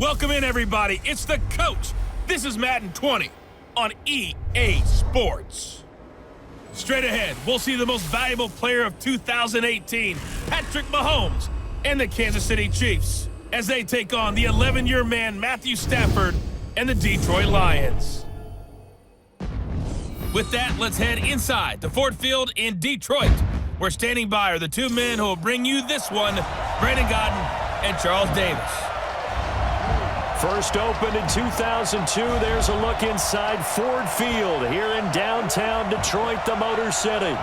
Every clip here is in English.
Welcome in, everybody. It's the coach. This is Madden 20 on EA Sports. Straight ahead, we'll see the most valuable player of 2018, Patrick Mahomes, and the Kansas City Chiefs, as they take on the 11-year man Matthew Stafford and the Detroit Lions. With that, let's head inside the Ford Field in Detroit. We're standing by are the two men who will bring you this one, Brandon Gaudin and Charles Davis. First opened in 2002, there's a look inside Ford Field here in downtown Detroit, the Motor City.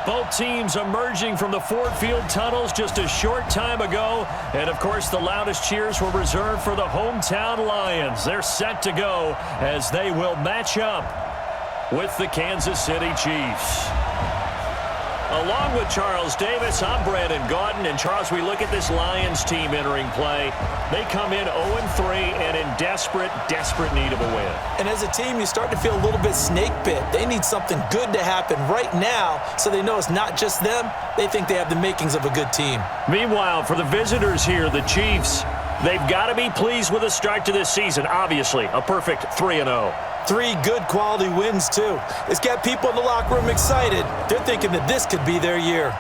Both teams emerging from the Ford Field tunnels just a short time ago. And, of course, the loudest cheers were reserved for the hometown Lions. They're set to go as they will match up with the Kansas City Chiefs. Along with Charles Davis, I'm Brandon Gaudin. And, Charles, we look at this Lions team entering play. They come in 0-3 and in desperate need of a win. And as a team, you start to feel a little bit snake bit. They need something good to happen right now so they know it's not just them. They think they have the makings of a good team. Meanwhile, for the visitors here, the Chiefs, they've got to be pleased with the start to this season. Obviously, a perfect 3-0. 3 good quality wins, too. It's got people in the locker room excited. They're thinking that this could be their year.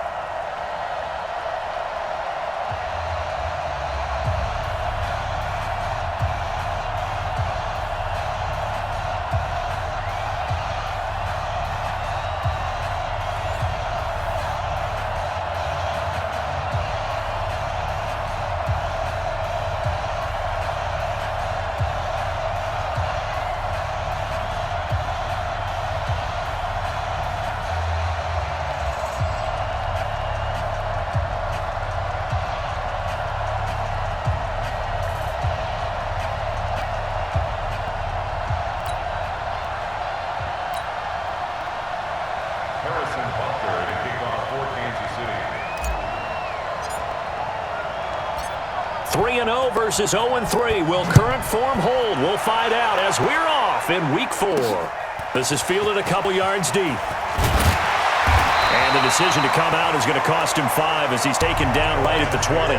Versus 0-3. Will current form hold? We'll find out as we're off in week 4. This is fielded a couple yards deep. And the decision to come out is going to cost him 5 as he's taken down right at the 20.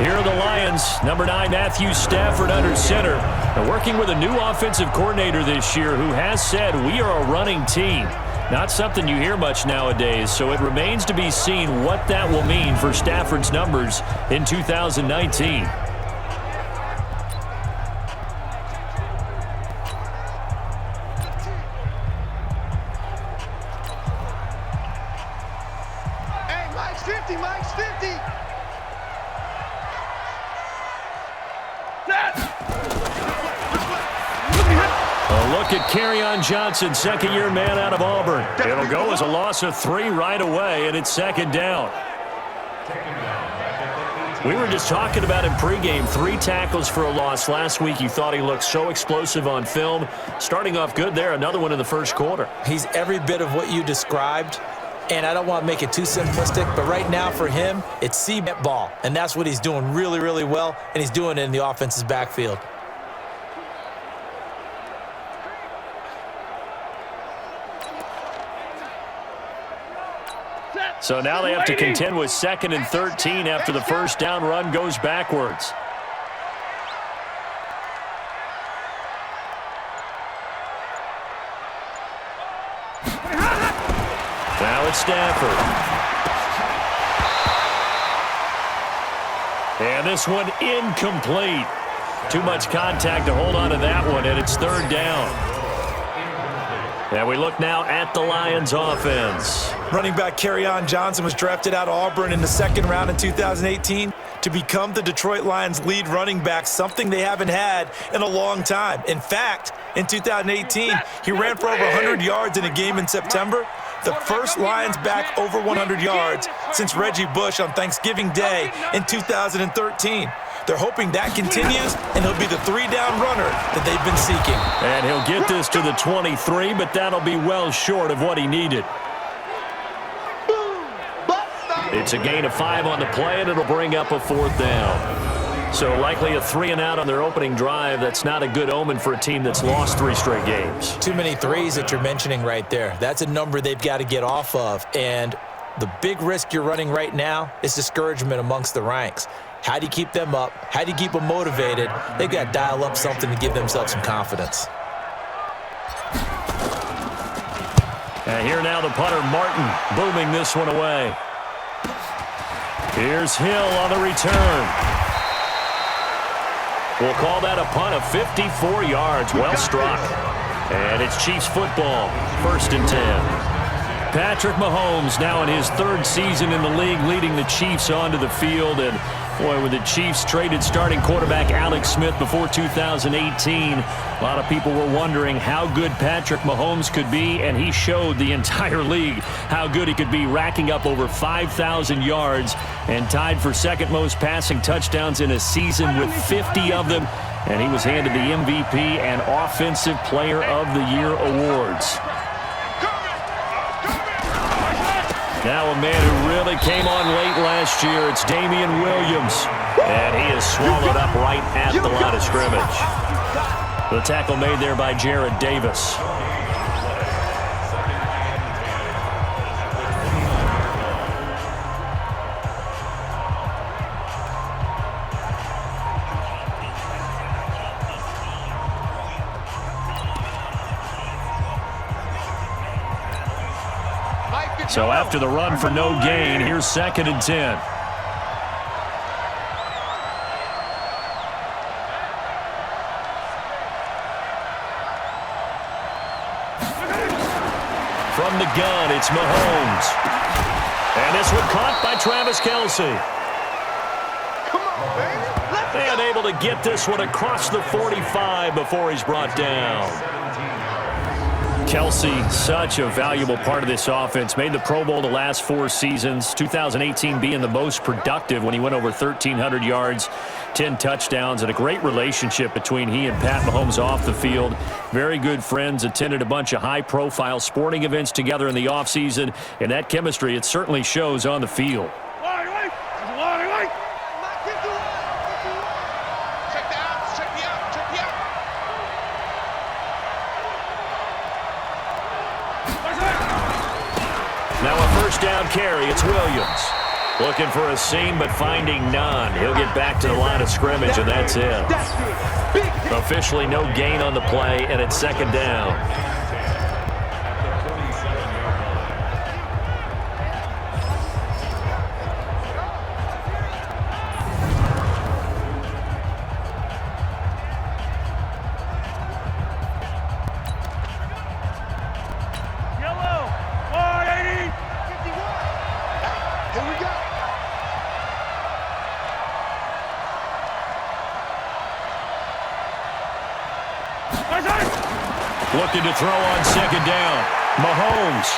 Here are the Lions. Number 9, Matthew Stafford under center. And working with a new offensive coordinator this year who has said we are a running team. Not something you hear much nowadays, so it remains to be seen what that will mean for Stafford's numbers in 2019. Johnson, second-year man out of Auburn. It'll go as a loss of 3 right away, and it's second down. We were just talking about in pregame, 3 tackles for a loss last week. You thought he looked so explosive on film. Starting off good there, another one in the first quarter. He's every bit of what you described, and I don't want to make it too simplistic, but right now for him, it's C-bet ball, and that's what he's doing really, really well, and he's doing it in the offense's backfield. So now they have to contend with 2nd and 13 after the first down run goes backwards. Now it's Stafford. And this one incomplete. Too much contact to hold on to that one, and it's 3rd down. And we look now at the Lions offense. Running back Kerryon Johnson was drafted out of Auburn in the 2nd round in 2018 to become the Detroit Lions' lead running back, something they haven't had in a long time. In fact, in 2018, he ran for over 100 yards in a game in September, the first Lions back over 100 yards since Reggie Bush on Thanksgiving Day in 2013. They're hoping that continues, and he'll be the 3-down runner that they've been seeking. And he'll get this to the 23, but that'll be well short of what he needed. It's a gain of 5 on the play, and it'll bring up a 4th down. So likely a 3-and-out on their opening drive. That's not a good omen for a team that's lost 3 straight games. Too many threes that you're mentioning right there. That's a number they've got to get off of. And the big risk you're running right now is discouragement amongst the ranks. How do you keep them up? How do you keep them motivated? They've got to dial up something to give themselves some confidence. And here now the punter, Martin, booming this one away. Here's Hill on the return. We'll call that a punt of 54 yards. Well struck. And it's Chiefs football, 1st and 10. Patrick Mahomes now in his 3rd season in the league, leading the Chiefs onto the field. And, boy, when the Chiefs traded starting quarterback Alex Smith before 2018, a lot of people were wondering how good Patrick Mahomes could be, and he showed the entire league how good he could be, racking up over 5,000 yards and tied for 2nd most passing touchdowns in a season with 50 of them. And he was handed the MVP and Offensive Player of the Year awards. Now a man who really came on late last year, it's Damian Williams. And he is swallowed up right at the line of scrimmage. The tackle made there by Jared Davis. So after the run for no gain, here's 2nd and 10. From the gun, it's Mahomes. And this one caught by Travis Kelce. And able to get this one across the 45 before he's brought down. Kelce, such a valuable part of this offense. Made the Pro Bowl the last 4 seasons. 2018 being the most productive when he went over 1,300 yards, 10 touchdowns, and a great relationship between he and Pat Mahomes off the field. Very good friends, attended a bunch of high-profile sporting events together in the offseason, and that chemistry, it certainly shows on the field. Now a 1st down carry, it's Williams. Looking for a seam, but finding none. He'll get back to the line of scrimmage, and that's it. Officially no gain on the play, and it's 2nd down. Looking to throw on 2nd down. Mahomes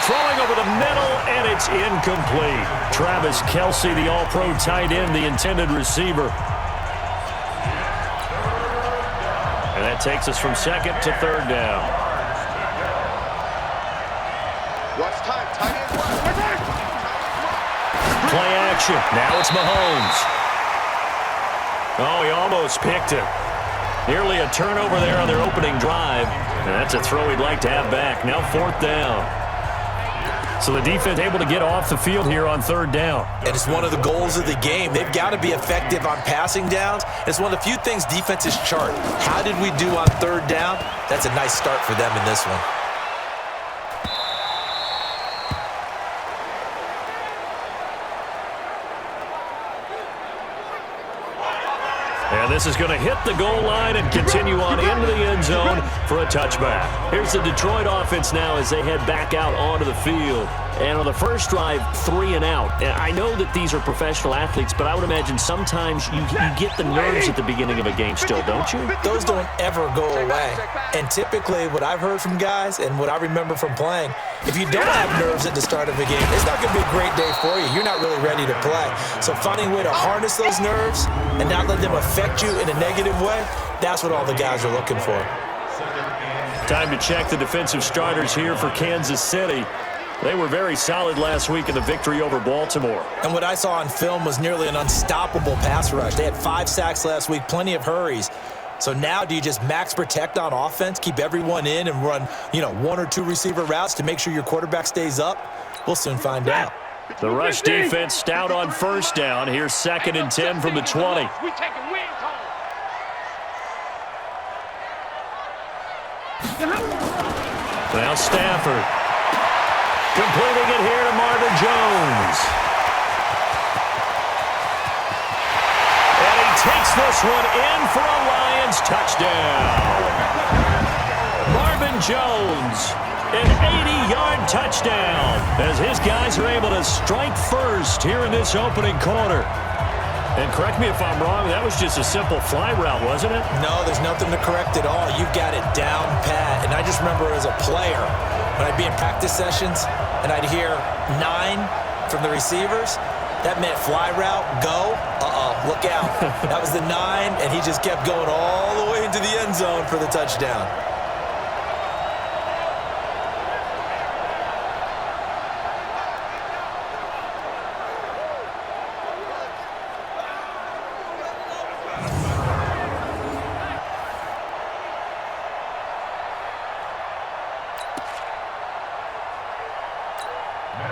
throwing over the middle, and it's incomplete. Travis Kelce, the all-pro tight end, the intended receiver. And that takes us from 2nd to 3rd down. Watch time. Tight end. Play action. Now it's Mahomes. Oh, he almost picked it. Nearly a turnover there on their opening drive. And that's a throw he'd like to have back. Now 4th down. So the defense able to get off the field here on 3rd down. And it's one of the goals of the game. They've got to be effective on passing downs. It's one of the few things defenses chart. How did we do on 3rd down? That's a nice start for them in this one. And this is going to hit the goal line and continue on into the end zone for a touchback. Here's the Detroit offense now as they head back out onto the field. And on the first drive, 3 and out. And I know that these are professional athletes, but I would imagine sometimes you get the nerves at the beginning of a game still, don't you? Those don't ever go away. And typically what I've heard from guys and what I remember from playing, if you don't have nerves at the start of a game, it's not going to be a great day for you. You're not really ready to play. So finding a way to harness those nerves and not let them affect you in a negative way, that's what all the guys are looking for. Time to check the defensive starters here for Kansas City. They were very solid last week in the victory over Baltimore. And what I saw on film was nearly an unstoppable pass rush. They had 5 sacks last week, plenty of hurries. So now do you just max protect on offense, keep everyone in and run, 1 or 2 receiver routes to make sure your quarterback stays up? We'll soon find out. The rush defense stout on first down. Here's 2nd and 10 from the 20. Now Stafford. Completing it here to Marvin Jones. And he takes this one in for a Lions touchdown. Marvin Jones, an 80-yard touchdown, as his guys are able to strike first here in this opening quarter. And correct me if I'm wrong, that was just a simple fly route, wasn't it? No, there's nothing to correct at all. You've got it down pat. And I just remember as a player, when I'd be in practice sessions and I'd hear 9 from the receivers, that meant fly route, go, look out. That was the 9, and he just kept going all the way into the end zone for the touchdown.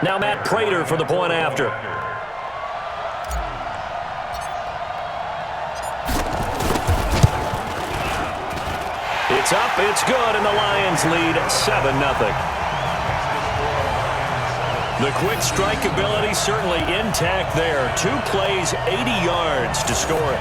Now Matt Prater for the point after. It's up, it's good, and the Lions lead 7-0. The quick strike ability certainly intact there. 2 plays, 80 yards to score it.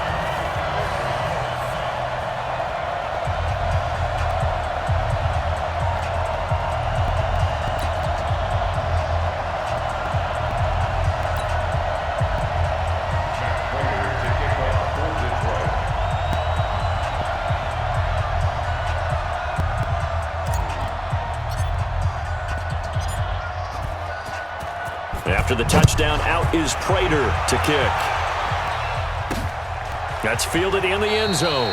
After the touchdown, out is Prater to kick. That's fielded in the end zone.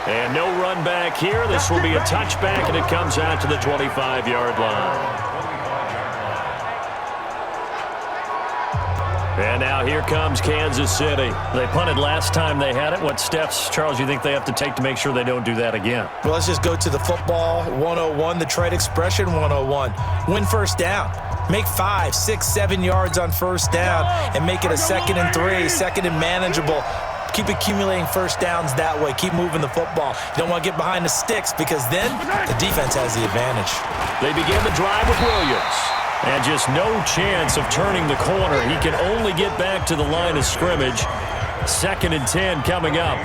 And no run back here. This will be a touchback, and it comes out to the 25-yard line. And now here comes Kansas City. They punted last time they had it. What steps, Charles, you think they have to take to make sure they don't do that again? Well, let's just go to the football 101, the trade expression 101. Win first down. Make 5, 6, 7 yards on first down and make it a 2nd and 3, 2nd and manageable. Keep accumulating first downs that way. Keep moving the football. You don't want to get behind the sticks because then the defense has the advantage. They begin the drive with Williams. And just no chance of turning the corner. He can only get back to the line of scrimmage. 2nd and 10 coming up.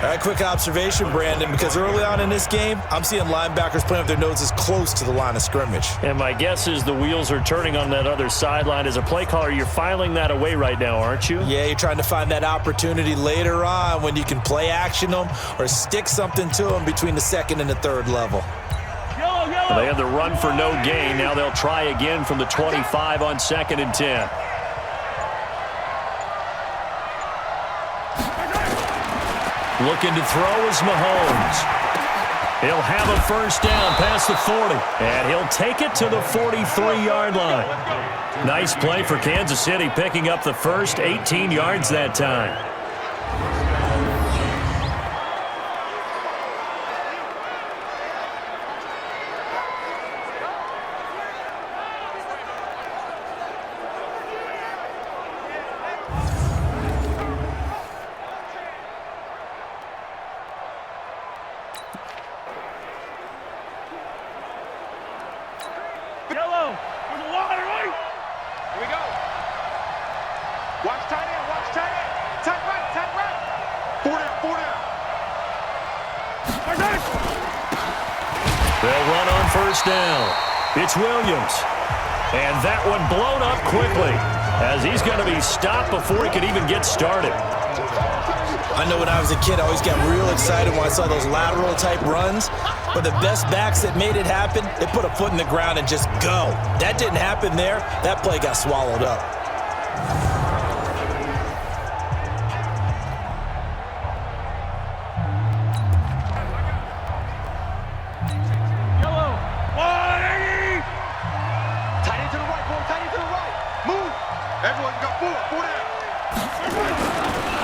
All right, quick observation, Brandon, because early on in this game, I'm seeing linebackers playing with their noses close to the line of scrimmage. And my guess is the wheels are turning on that other sideline. As a play caller, you're filing that away right now, aren't you? Yeah, you're trying to find that opportunity later on when you can play action them or stick something to them between the 2nd and the 3rd level. Well, they had the run for no gain. Now they'll try again from the 25 on 2nd and 10. Looking to throw is Mahomes. He'll have a first down past the 40. And he'll take it to the 43-yard line. Nice play for Kansas City, picking up the first 18 yards that time. They'll run on first down. It's Williams. And that one blown up quickly as he's going to be stopped before he could even get started. I know when I was a kid, I always got real excited when I saw those lateral type runs. But the best backs that made it happen, they put a foot in the ground and just go. That didn't happen there. That play got swallowed up.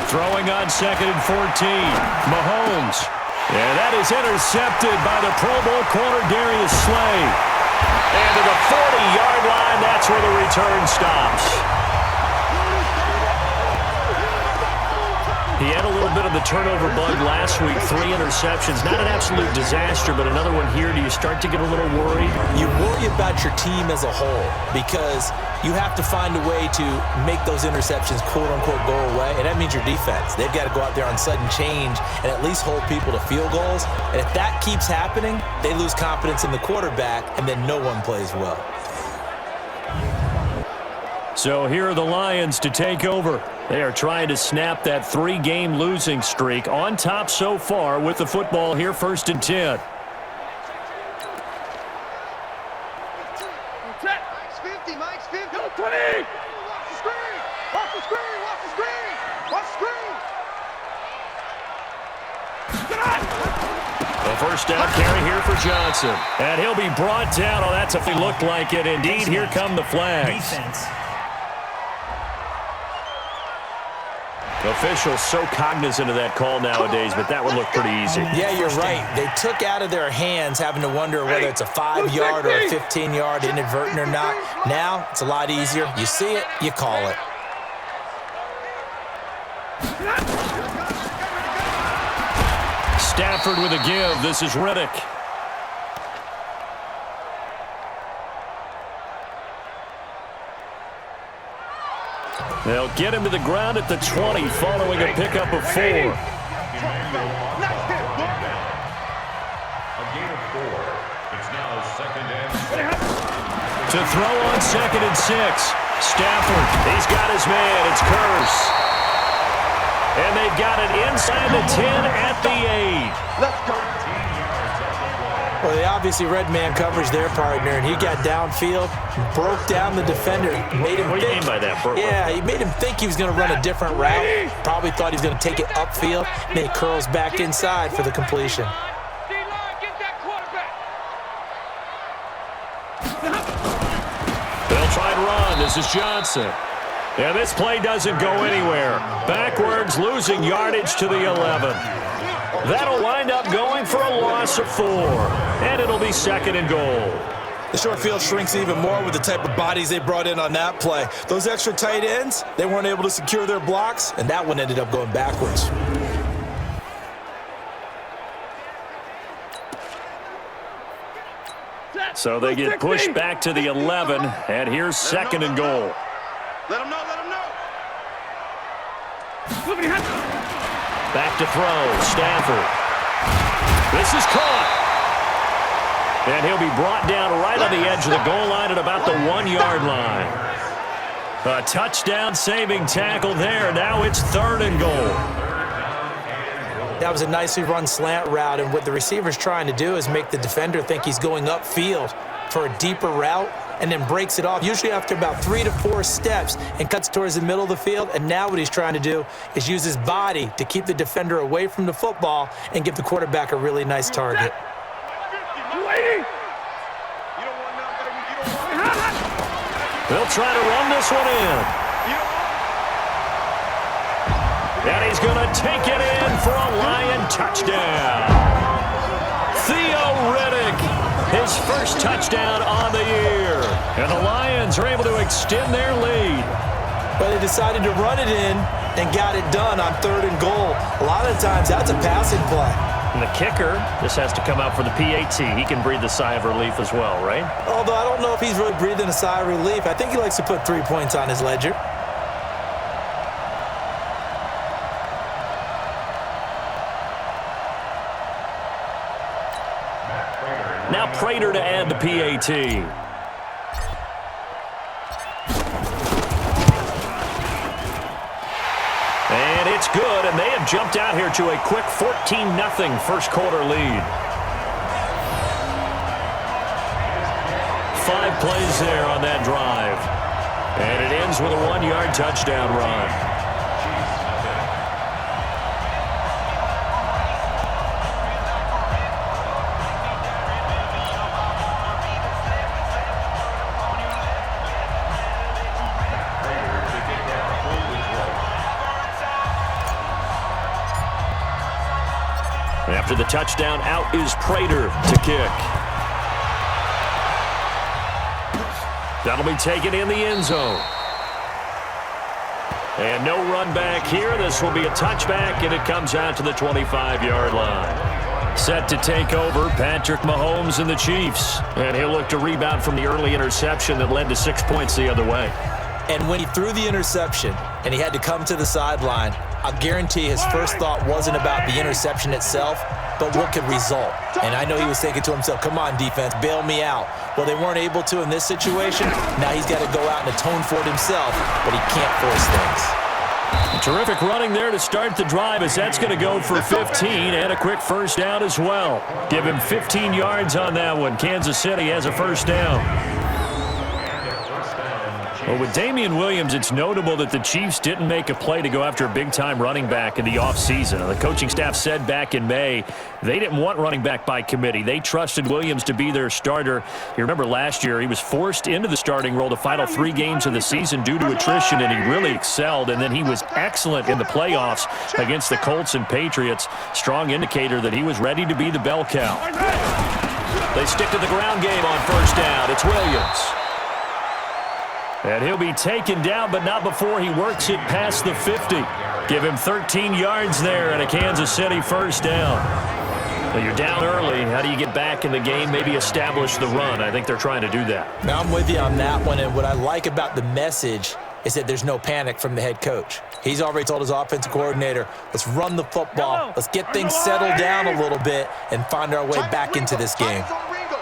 Throwing on 2nd and 14. Mahomes. And that is intercepted by the Pro Bowl corner, Darius Slay. And to the 40-yard line, that's where the return stops. He had a little bit of the turnover bug last week, 3 interceptions. Not an absolute disaster, but another one here. Do you start to get a little worried? You worry about your team as a whole because you have to find a way to make those interceptions, quote-unquote, go away, and that means your defense. They've got to go out there on sudden change and at least hold people to field goals. And if that keeps happening, they lose confidence in the quarterback, and then no one plays well. So here are the Lions to take over. They are trying to snap that 3-game losing streak. On top so far with the football here, 1st and 10. Mike's 50, Mike's 50. 20. Watch the screen. Watch the screen. Watch the screen. Watch the screen. The first down carry here for Johnson. And he'll be brought down. Oh, that's if he looked like it. Indeed, here come the flags. Defense. Officials so cognizant of that call nowadays, but that one looked pretty easy. Yeah, you're right. They took out of their hands having to wonder whether it's a 5-yard or a 15-yard, inadvertent or not. Now, it's a lot easier. You see it, you call it. Stafford with a give. This is Riddick. They'll get him to the ground at the 20 following a pickup of 4. A gain of 4. It's now 2nd and 6. To throw on 2nd and 6. Stafford, he's got his man. It's Curse. And they've got it inside the 10 at the 8. Let's go. Well, they obviously read man coverage their partner, and he got downfield, broke down the defender, made him What do you think. mean by that, bro? Yeah, he made him think he was going to run a different route. Probably thought he was going to take it upfield. Then he curls back inside for the completion. They'll try and run. This is Johnson. And this play doesn't go anywhere. Backwards, losing yardage to the 11. That'll wind up going for a loss of 4. And it'll be 2nd and goal. The short field shrinks even more with the type of bodies they brought in on that play. Those extra tight ends, they weren't able to secure their blocks, and that one ended up going backwards. So they get pushed back to the 11, and here's 2nd and goal. Let him know. Let him know. Back to throw, Stafford. This is caught. And he'll be brought down right on the edge of the goal line at about the 1-yard line. A touchdown-saving tackle there. Now it's 3rd and goal. That was a nicely run slant route, and what the receiver's trying to do is make the defender think he's going upfield for a deeper route, and then breaks it off, usually after about 3 to 4 steps, and cuts towards the middle of the field. And now what he's trying to do is use his body to keep the defender away from the football and give the quarterback a really nice target. They'll try to run this one in. And he's going to take it in for a Lion touchdown. Theo Riddick, his first touchdown on the year. And the Lions are able to extend their lead. But they decided to run it in and got it done on 3rd and goal. A lot of times that's a passing play. And the kicker just has to come out for the PAT. He can breathe a sigh of relief as well, right? Although I don't know if he's really breathing a sigh of relief. I think he likes to put 3 points on his ledger. Now Prater to add the PAT. And it's good, and they have jumped out here to a quick 14-0 first quarter lead. 5 plays there on that drive. And it ends with a 1-yard touchdown run. After the touchdown, out is Prater to kick. That'll be taken in the end zone. And no run back here. This will be a touchback, and it comes out to the 25-yard line. Set to take over, Patrick Mahomes and the Chiefs. And he'll look to rebound from the early interception that led to 6 points the other way. And when he threw the interception and he had to come to the sideline, I guarantee his first thought wasn't about the interception itself, but what could result. And I know he was thinking to himself, come on, defense, bail me out. Well, they weren't able to in this situation. Now he's got to go out and atone for it himself, but he can't force things. Terrific running there to start the drive, as that's going to go for 15 and a quick first down as well. Give him 15 yards on that one. Kansas City has a first down. Well, with Damian Williams, it's notable that the Chiefs didn't make a play to go after a big-time running back in the offseason. The coaching staff said back in May they didn't want running back by committee. They trusted Williams to be their starter. You remember last year he was forced into the starting role the final 3 games of the season due to attrition, and he really excelled. And then he was excellent in the playoffs against the Colts and Patriots. Strong indicator that he was ready to be the bell cow. They stick to the ground game on first down. It's Williams. And he'll be taken down, but not before he works it past the 50. Give him 13 yards there and a Kansas City first down. Well, you're down early. How do you get back in the game, maybe establish the run? I think they're trying to do that. Now, I'm with you on that one, and what I like about the message is that there's no panic from the head coach. He's already told his offensive coordinator, let's run the football, let's get things settled down a little bit and find our way back into this game.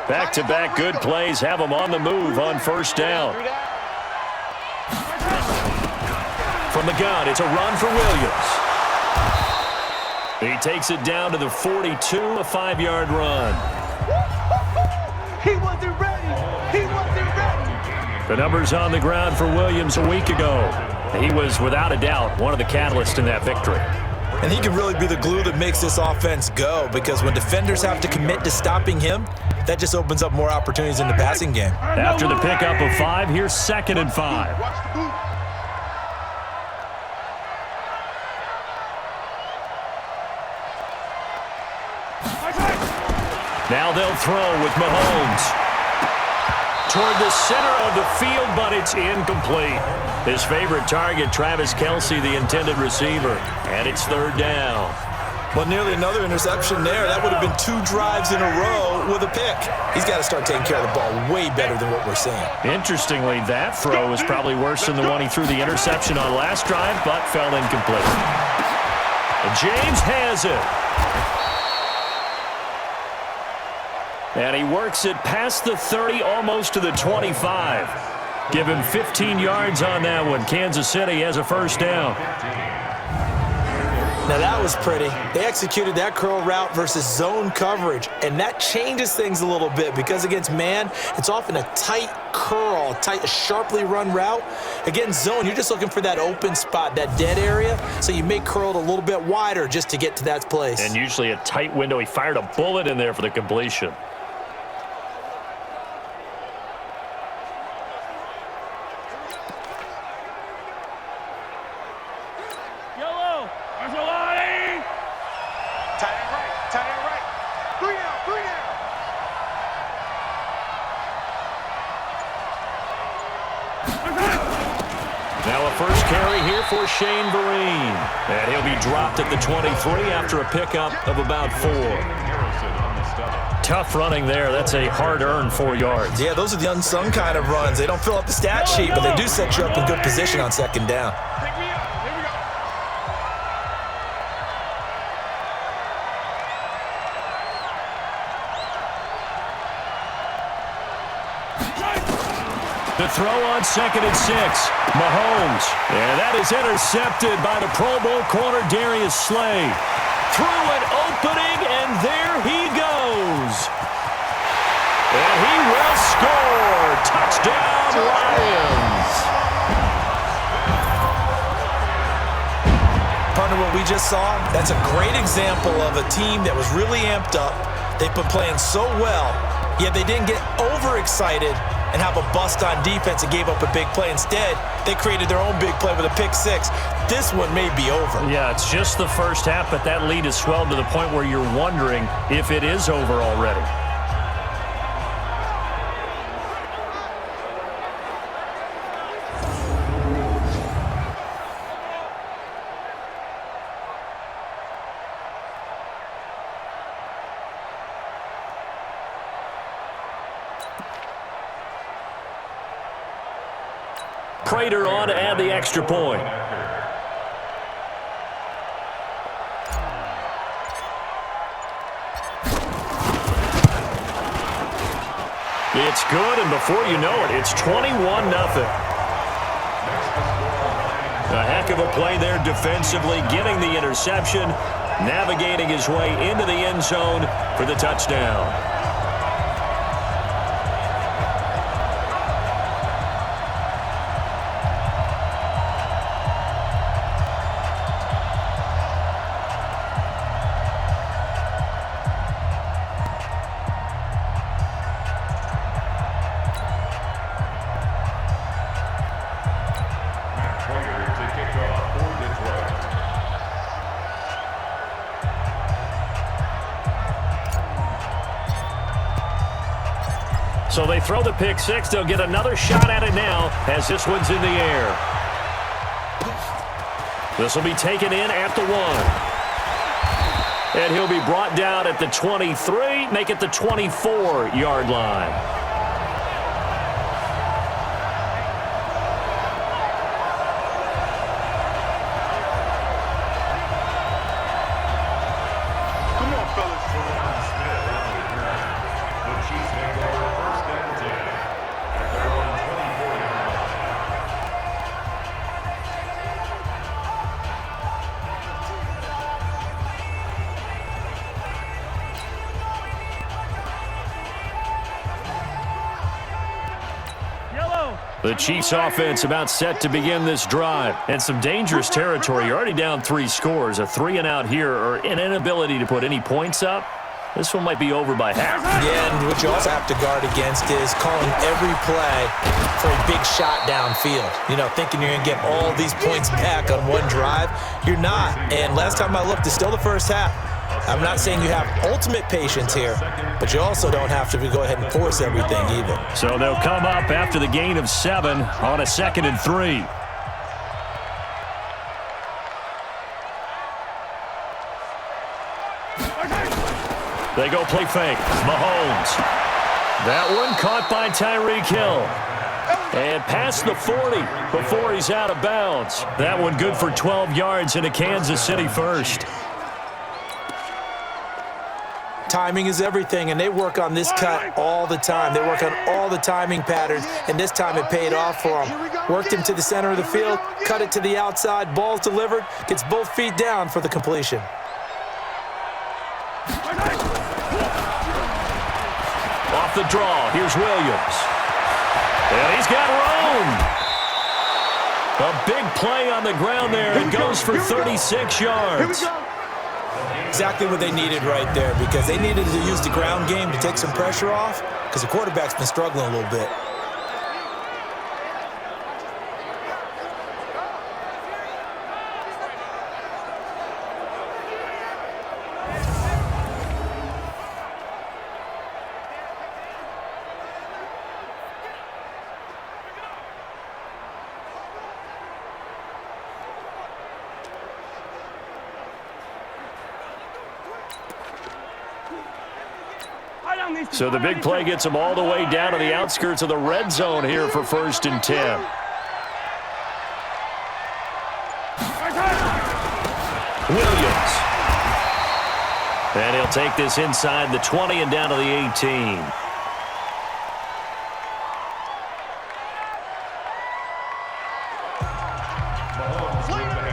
Back-to-back good plays have them on the move on first down. From the gun, it's a run for Williams. He takes it down to the 42, a 5-yard run. He wasn't ready. He wasn't ready. The numbers on the ground for Williams a week ago. He was, without a doubt, one of the catalysts in that victory. And he can really be the glue that makes this offense go, because when defenders have to commit to stopping him, that just opens up more opportunities in the passing game. After the pickup of 5, here's 2nd and 5. Now they'll throw with Mahomes. Toward the center of the field, but it's incomplete. His favorite target, Travis Kelce, the intended receiver. And it's 3rd down. Well, nearly another interception there. That would have been 2 drives in a row with a pick. He's got to start taking care of the ball way better than what we're seeing. Interestingly, that throw is probably worse than the one he threw the interception on last drive, but fell incomplete. And James has it. And he works it past the 30, almost to the 25. Give him 15 yards on that one. Kansas City has a first down. Now that was pretty. They executed that curl route versus zone coverage, and that changes things a little bit because against man, it's often a tight curl, a sharply run route. Against zone, you're just looking for that open spot, that dead area, so you make curl it a little bit wider just to get to that place. And usually a tight window. He fired a bullet in there for the completion. Now a first carry here for Shane Vereen. And he'll be dropped at the 23 after a pickup of about 4. Tough running there. That's a hard-earned 4 yards. Yeah, those are the unsung kind of runs. They don't fill up the stat sheet, but they do set you up in good position on 2nd down. The throw on 2nd and 6. Mahomes. And that is intercepted by the Pro Bowl corner Darius Slay. Through an opening, and there he goes. And he will score. Touchdown, Lions. Partner, what we just saw, that's a great example of a team that was really amped up. They've been playing so well, yet they didn't get overexcited and have a bust on defense and gave up a big play. Instead, they created their own big play with a pick 6. This one may be over. Yeah, it's just the first half, but that lead has swelled to the point where you're wondering if it is over already. Prater on to add the extra point. It's good, and before you know it, it's 21-0. A heck of a play there defensively, getting the interception, navigating his way into the end zone for the touchdown. So they throw the pick six. They'll get another shot at it now as this one's in the air. This will be taken in at the 1. And he'll be brought down at the 23, make it the 24-yard line. The Chiefs offense about set to begin this drive. And some dangerous territory. You're already down 3 scores. A 3-and-out here or an inability to put any points up. This one might be over by half. Yeah, and what you also have to guard against is calling every play for a big shot downfield. You know, thinking you're going to get all these points back on one drive. You're not. And last time I looked, it's still the first half. I'm not saying you have ultimate patience here, but you also don't have to go ahead and force everything either. So they'll come up after the gain of 7 on a 2nd and 3. They go play fake. Mahomes. That one caught by Tyreek Hill. And past the 40 before he's out of bounds. That one good for 12 yards into Kansas City first. Timing is everything, and they work on this cut all the time. They work on all the timing patterns, and this time it paid off for them. Worked him to the center of the field, cut it to the outside, ball's delivered, gets both feet down for the completion. Off the draw, here's Williams. And he's got room. A big play on the ground there. It goes for 36 yards. Exactly what they needed right there, because they needed to use the ground game to take some pressure off, because the quarterback's been struggling a little bit. So the big play gets them all the way down to the outskirts of the red zone here for 1st and 10. Williams. And he'll take this inside the 20 and down to the 18.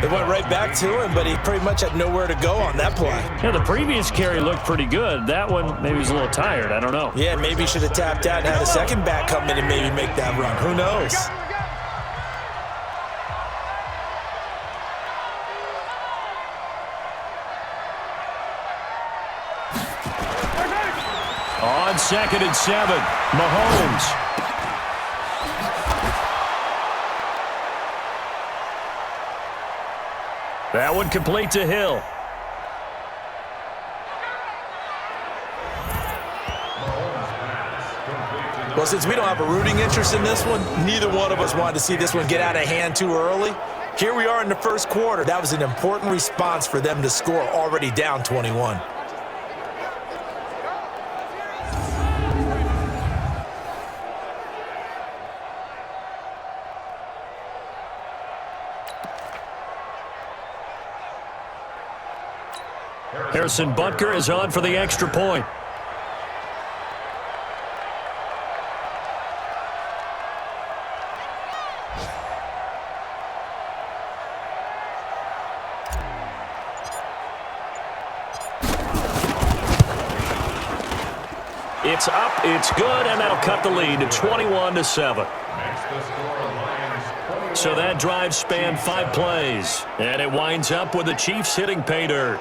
They went right back to him, but he pretty much had nowhere to go on that play. Yeah, the previous carry looked pretty good. That one, maybe he's a little tired. I don't know. Yeah, maybe he should have tapped out and had a second back come in and maybe make that run. Who knows? On 2nd and 7, Mahomes. That one complete to Hill. Well, since we don't have a rooting interest in this one, neither one of us wanted to see this one get out of hand too early. Here we are in the first quarter. That was an important response for them to score, already down 21. Harrison Butker is on for the extra point. It's up, it's good, and that'll cut the lead to 21-7. So that drive spanned 5 plays, and it winds up with the Chiefs hitting pay dirt.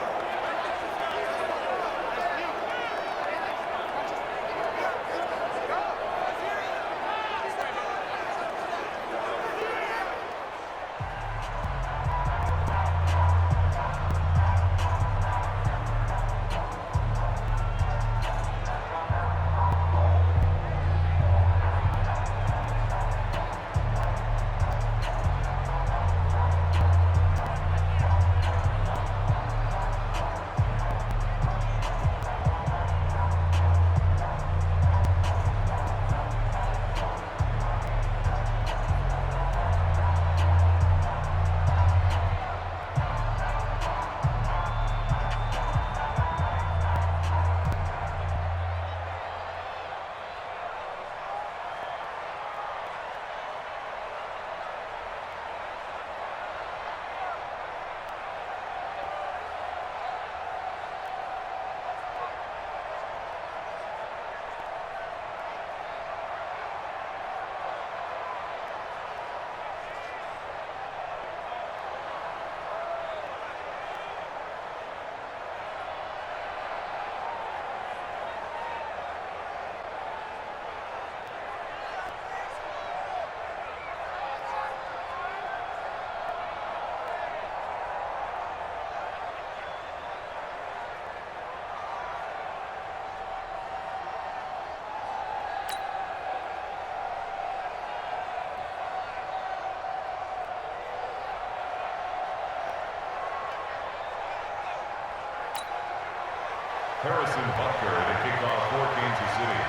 Harrison Butker to kick off for Kansas City.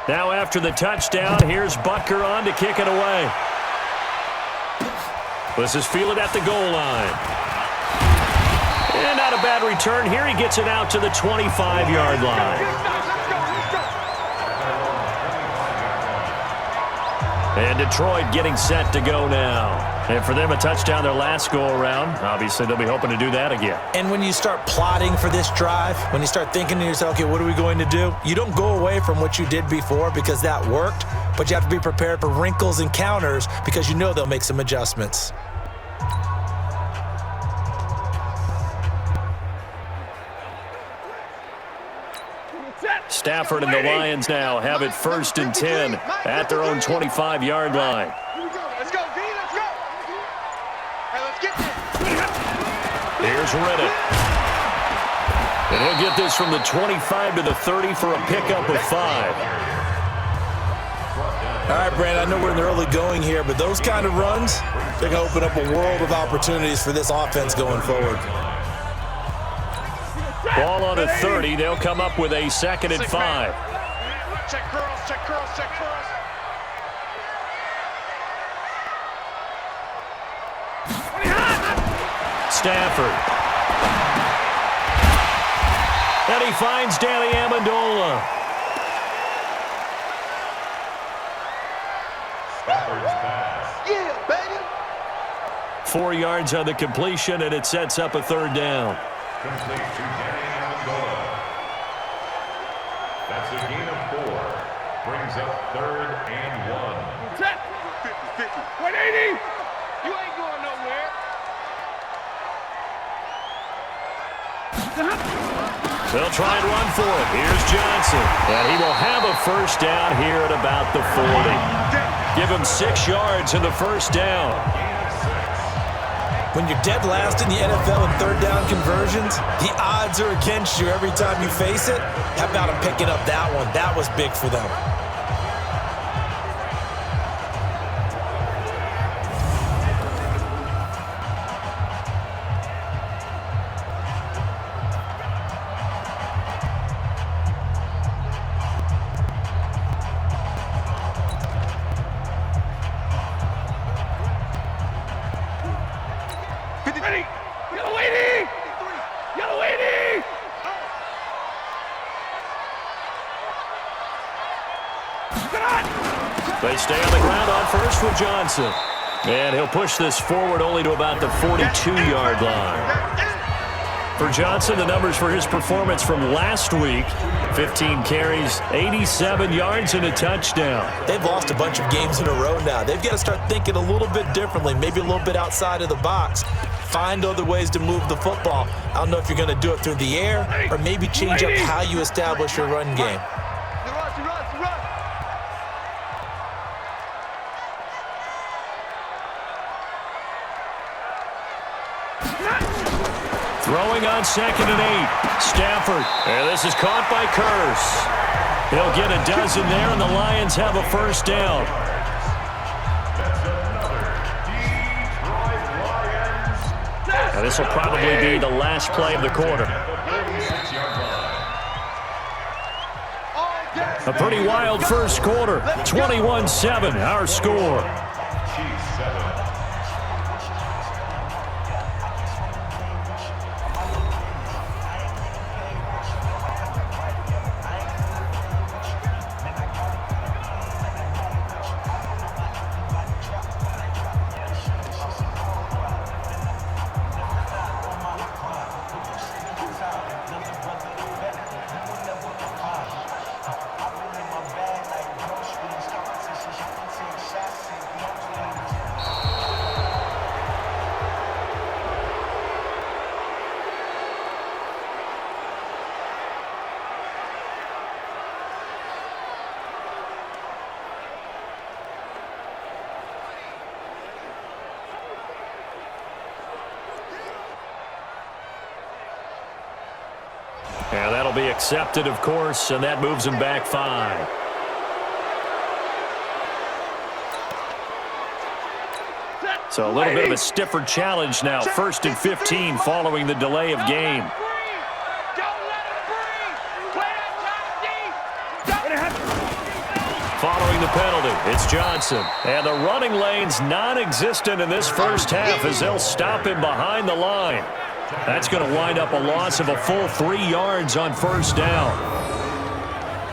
Now after the touchdown, here's Butker on to kick it away. This is fielded at the goal line. And not a bad return. Here he gets it out to the 25-yard line. And Detroit getting set to go now. And for them, a touchdown their last go-around. Obviously, they'll be hoping to do that again. And when you start plotting for this drive, when you start thinking to yourself, okay, what are we going to do? You don't go away from what you did before because that worked, but you have to be prepared for wrinkles and counters because you know they'll make some adjustments. Stafford and the Lions now have it 1st and 10 at their own 25-yard line. Let's go, V, let's go. Hey, let's get this. Here's Riddick. And he'll get this from the 25 to the 30 for a pickup of 5. All right, Brandon, I know we're in the early going here, but those kind of runs, they're going to open up a world of opportunities for this offense going forward. Ball on a 30. They'll come up with a 2nd and 5. Check curls, check curls, check curls. Stafford. And he finds Danny Amendola. Stafford's pass. Yeah, baby. 4 yards on the completion, and it sets up a 3rd down. Complete to Danny Amendola. That's a gain of 4. Brings up 3rd and 1. 50-50. 180. You ain't going nowhere. They'll try and run for it. Here's Johnson. And he will have a 1st down here at about the 40. Give him 6 yards in the 1st down. When you're dead last in the NFL in 3rd down conversions, the odds are against you every time you face it. How about him picking up that one? That was big for them. 20. Yellow 80. Yellow 80. They stay on the ground on first with Johnson. And he'll push this forward only to about the 42-yard line. For Johnson, the numbers for his performance from last week: 15 carries, 87 yards, and a touchdown. They've lost a bunch of games in a row now. They've got to start thinking a little bit differently, maybe a little bit outside of the box. Find other ways to move the football. I don't know if you're going to do it through the air or maybe change up how you establish your run game. Throwing on 2nd and 8. Stafford. And this is caught by Curse. He'll get a dozen there, and the Lions have a first down. And this will probably be the last play of the quarter. A pretty wild first quarter. 21-7, our score. And that'll be accepted, of course, and that moves him back 5. So a little bit of a stiffer challenge now. 1st and 15 following the delay of game. Following the penalty, it's Johnson. And the running lane's non-existent in this first half as they'll stop him behind the line. That's going to wind up a loss of a full 3 yards on first down.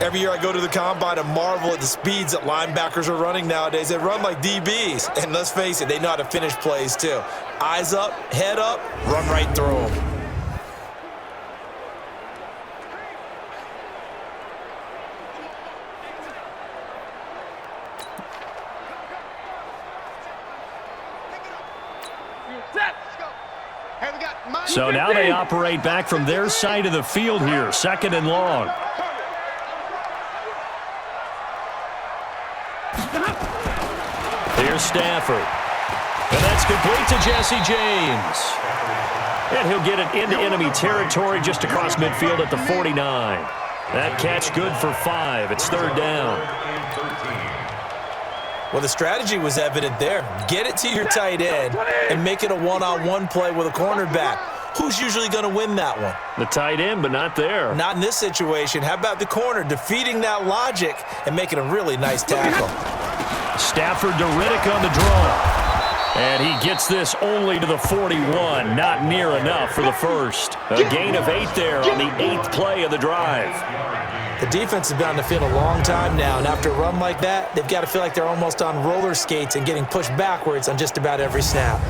Every year I go to the combine and marvel at the speeds that linebackers are running nowadays. They run like DBs. And let's face it, they know how to finish plays too. Eyes up, head up, run right through them. So now they operate back from their side of the field here, 2nd and long. Here's Stafford. And that's complete to Jesse James. And he'll get it into enemy territory just across midfield at the 49. That catch good for 5. It's 3rd down. Well, the strategy was evident there. Get it to your tight end and make it a one-on-one play with a cornerback. Who's usually going to win that one? The tight end, but not there. Not in this situation. How about the corner defeating that logic and making a really nice tackle? Stafford to Riddick on the draw. And he gets this only to the 41. Not near enough for the first. A gain of 8 there on the 8th play of the drive. The defense has been on the field a long time now, and after a run like that, they've got to feel like they're almost on roller skates and getting pushed backwards on just about every snap.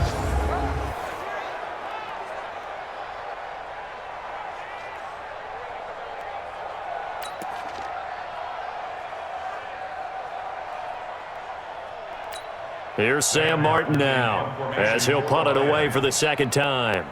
Here's Sam Martin now, as he'll punt it away for the 2nd time.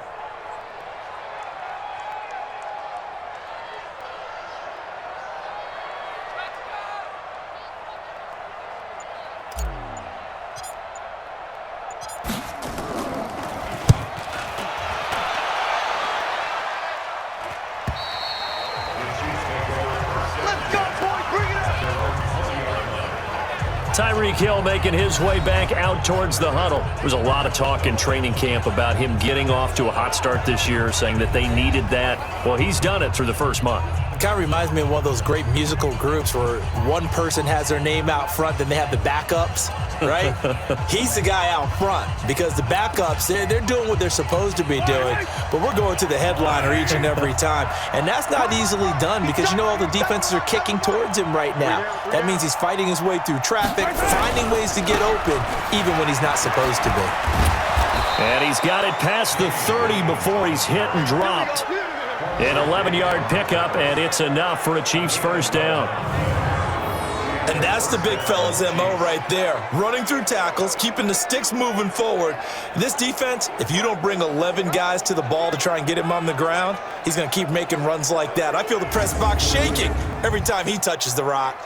Tyreek Hill making his way back out towards the huddle. There's a lot of talk in training camp about him getting off to a hot start this year, saying that they needed that. Well, he's done it through the first month. It kind of reminds me of one of those great musical groups where one person has their name out front, then they have the backups. right? He's the guy out front because the backups, they're doing what they're supposed to be doing, but we're going to the headliner each and every time. And that's not easily done because, you know, all the defenses are kicking towards him right now. That means he's fighting his way through traffic, finding ways to get open, even when he's not supposed to be. And he's got it past the 30 before he's hit and dropped. An 11-yard pickup, and it's enough for a Chiefs first down. And that's the big fella's MO right there. Running through tackles, keeping the sticks moving forward. This defense, if you don't bring 11 guys to the ball to try and get him on the ground, he's going to keep making runs like that. I feel the press box shaking every time he touches the rock.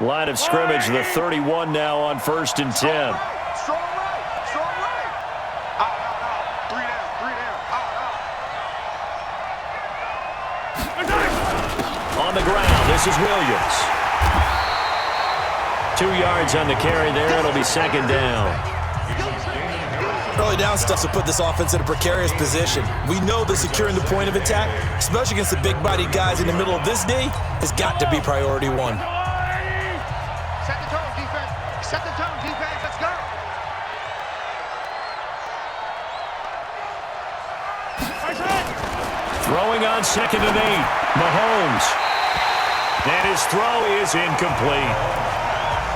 Line of scrimmage, the 31 now on 1st and 10. Strong right, strong right. Out. 3 down, out. On the ground, this is Williams. 2 yards on the carry there. It'll be 2nd down. Early down stuff to put this offense in a precarious position. We know that securing the point of attack, especially against the big-bodied guys in the middle of this D, has got to be priority one. Set the tone, defense. Set the tone, defense. Let's go. Throwing on 2nd and 8. Mahomes. And his throw is incomplete.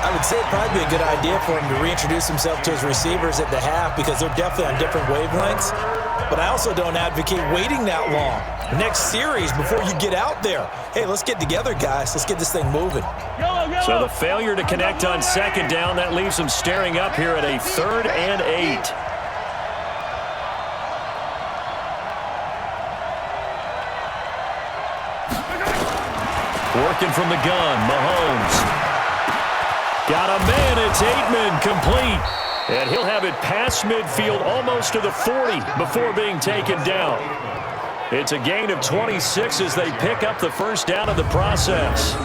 I would say it'd probably be a good idea for him to reintroduce himself to his receivers at the half because they're definitely on different wavelengths. But I also don't advocate waiting that long. Next series before you get out there. Hey, let's get together, guys. Let's get this thing moving. So the failure to connect on 2nd down, that leaves them staring up here at a 3rd and 8. Working from the gun, Mahomes. Got a man, it's Aitman, complete. And he'll have it past midfield almost to the 40 before being taken down. It's a gain of 26 as they pick up the first down of the process.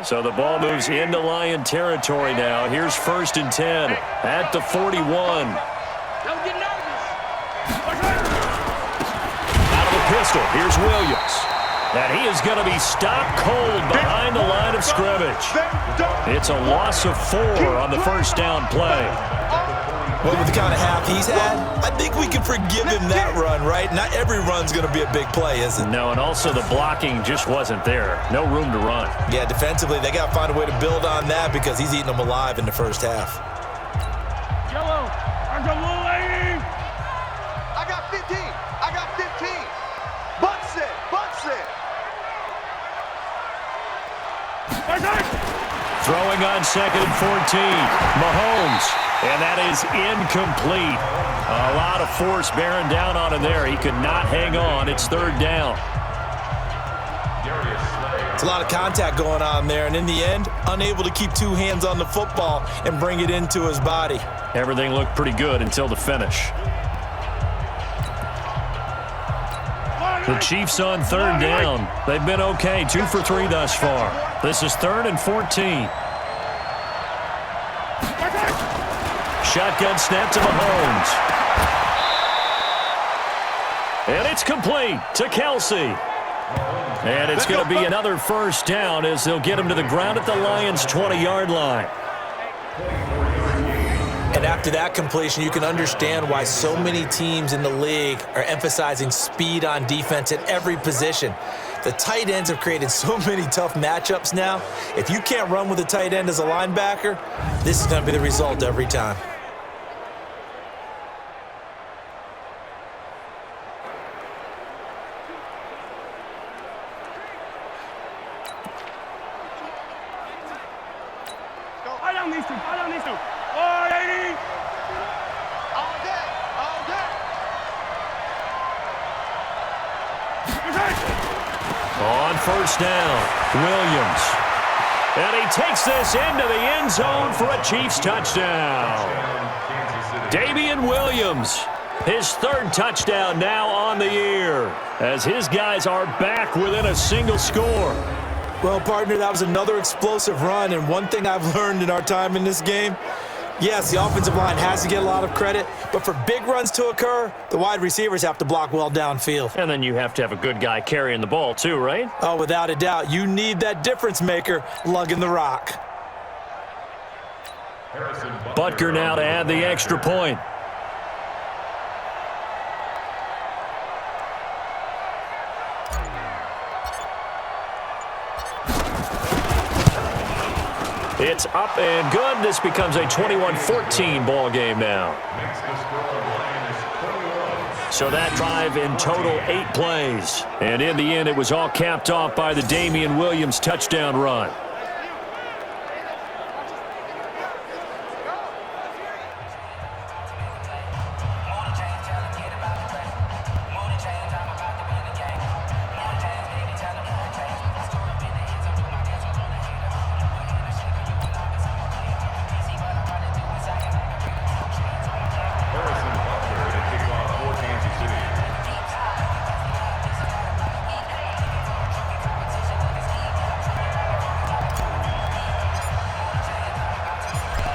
So the ball moves into Lion territory now. Here's 1st and 10 at the 41. Don't get nervous. Out of the pistol, here's Williams. And he is going to be stopped cold behind the line of scrimmage. It's a loss of 4 on the first down play. Well, with the kind of half he's had, I think we can forgive him that run, right? Not every run's going to be a big play, is it? No, and also the blocking just wasn't there. No room to run. Yeah, defensively, they got to find a way to build on that because he's eating them alive in the first half. Yellow. I got 15. I got 15. Butts it. Butts it. Throwing on 2nd and 14. Mahomes. And that is incomplete. A lot of force bearing down on him there. He could not hang on. It's 3rd down. It's a lot of contact going on there, and in the end, unable to keep 2 hands on the football and bring it into his body. Everything looked pretty good until the finish. The Chiefs on 3rd down. They've been okay, 2 for 3 thus far. This is 3rd and 14. Shotgun snap to Mahomes. And it's complete to Kelsey. And it's going to be another first down as they'll get him to the ground at the Lions' 20-yard line. And after that completion, you can understand why so many teams in the league are emphasizing speed on defense at every position. The tight ends have created so many tough matchups now. If you can't run with a tight end as a linebacker, this is going to be the result every time. On first down, Williams. And he takes this into the end zone for a Chiefs touchdown. Damian Williams, his third touchdown now on the year, as his guys are back within a single score. Well, partner, that was another explosive run, and one thing I've learned in our time in this game, yes, the offensive line has to get a lot of credit, but for big runs to occur, the wide receivers have to block well downfield. And then you have to have a good guy carrying the ball too, right? Oh, without a doubt. You need that difference maker lugging the rock. Butker now to add the extra point. It's up and good. This becomes a 21-14 ball game now. So that drive in total 8 plays. And in the end, it was all capped off by the Damian Williams touchdown run.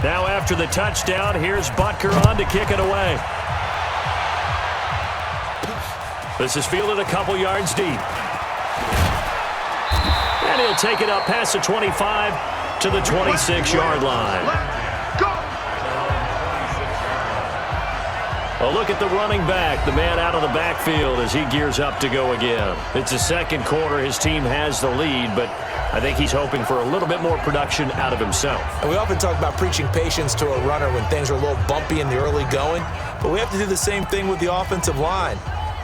Now after the touchdown, here's Butker on to kick it away. This is fielded a couple yards deep. And he'll take it up past the 25 to the 26-yard line. A look at the running back, the man out of the backfield as he gears up to go again. It's the second quarter. His team has the lead, but I think he's hoping for a little bit more production out of himself. And we often talk about preaching patience to a runner when things are a little bumpy in the early going, but we have to do the same thing with the offensive line.